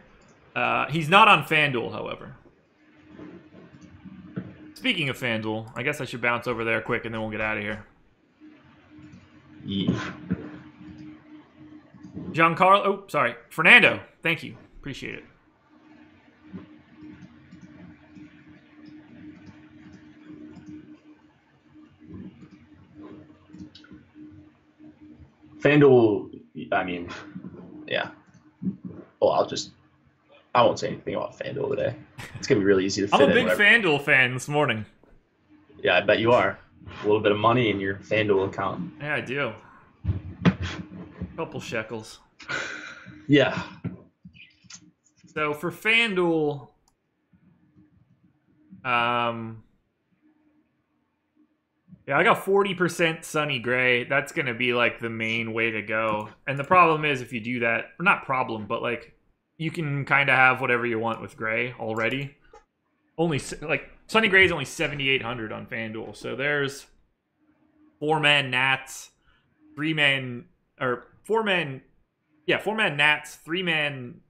He's not on FanDuel, however. Speaking of FanDuel, I guess I should bounce over there quick and then we'll get out of here. Yeah. Fernando. Thank you. Appreciate it. FanDuel, I mean, yeah. Well, I won't say anything about FanDuel today. It's going to be really easy to fit in. I'm a big FanDuel fan this morning. Yeah, I bet you are. A little bit of money in your FanDuel account. Yeah, I do. Couple shekels. Yeah. So for FanDuel, yeah, I got 40% Sonny Gray. That's going to be like the main way to go. And the problem is if you do that, or not problem, but like you can kind of have whatever you want with Gray already. Only like Sonny Gray is only 7,800 on FanDuel. So there's 4-man Nats, 3-man Nats, 3-man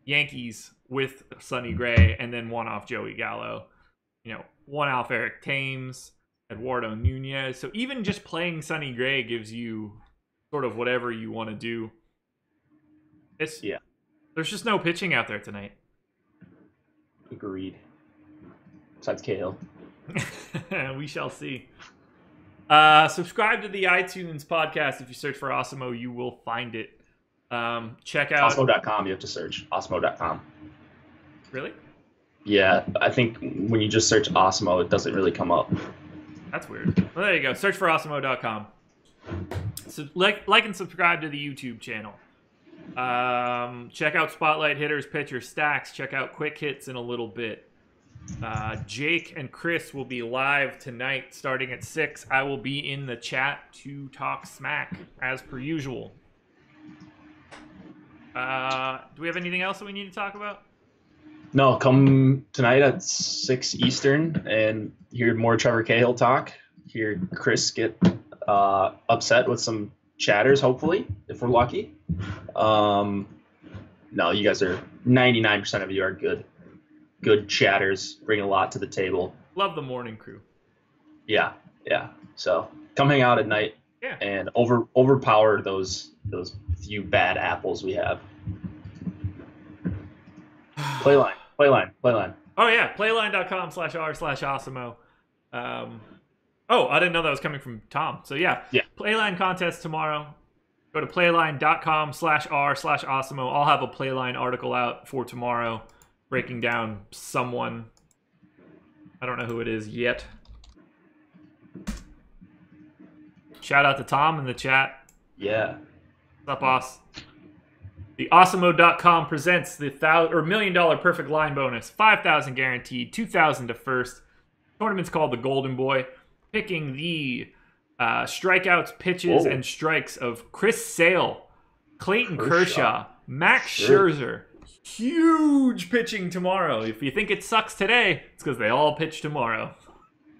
Yankees with Sonny Gray, and then one off Joey Gallo. One off Eric Thames, Eduardo Nunez. So even just playing Sonny Gray gives you sort of whatever you want to do. There's just no pitching out there tonight. Agreed. Besides Cahill. We shall see. Subscribe to the iTunes podcast. If you search for Osmo, you will find it. Check out Osmo.com. You have to search Osmo.com. Really? Yeah, I think when you just search Osmo, it doesn't really come up. That's weird. Well, there you go. Search for Osmo.com. So like and subscribe to the YouTube channel. Check out Spotlight Hitters, Pitcher Stacks. Check out Quick Hits in a little bit. Jake and Chris will be live tonight starting at 6. I will be in the chat to talk smack as per usual. Do we have anything else that we need to talk about? No, come tonight at 6 Eastern and hear more Trevor Cahill talk. Hear Chris get upset with some chatters, hopefully, if we're lucky. No, you guys are 99% of you are good chatters, bring a lot to the table. Love the morning crew. Yeah. So come hang out at night and overpower those few bad apples we have. Playline. Oh yeah, playline.com/r/Osimo. I didn't know that was coming from Tom. So yeah. Playline contest tomorrow. Go to playline.com/r/Osimo. I'll have a Playline article out for tomorrow, breaking down someone. I don't know who it is yet. Shout out to Tom in the chat. Yeah. What's up, boss? The Osimo.com presents the $1 million perfect line bonus. 5,000 guaranteed, 2,000 to first. Tournament's called the Golden Boy. Picking the strikeouts, pitches, and strikes of Chris Sale, Clayton Kershaw, Max Scherzer. Huge pitching tomorrow. If you think it sucks today, it's because they all pitch tomorrow.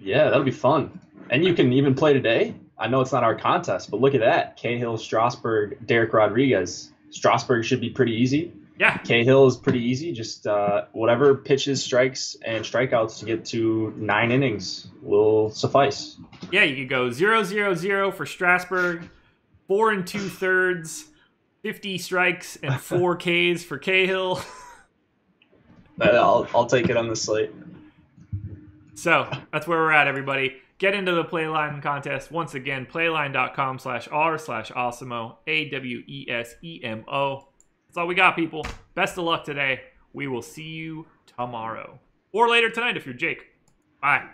Yeah, that'll be fun. And you can even play today. I know it's not our contest, but look at that. Cahill, Strasburg, Derek Rodriguez. Strasburg should be pretty easy. Yeah. Cahill is pretty easy. Just whatever pitches, strikes, and strikeouts to get to 9 innings will suffice. Yeah, you could go 0-0-0 for Strasburg, 4 2/3, 50 strikes, and 4 Ks for Cahill. I'll take it on the slate. So that's where we're at, everybody. Get into the Playline contest. Once again, playline.com/r/Osimo, AWESEMO. That's all we got, people. Best of luck today. We will see you tomorrow. Or later tonight if you're Jake. Bye.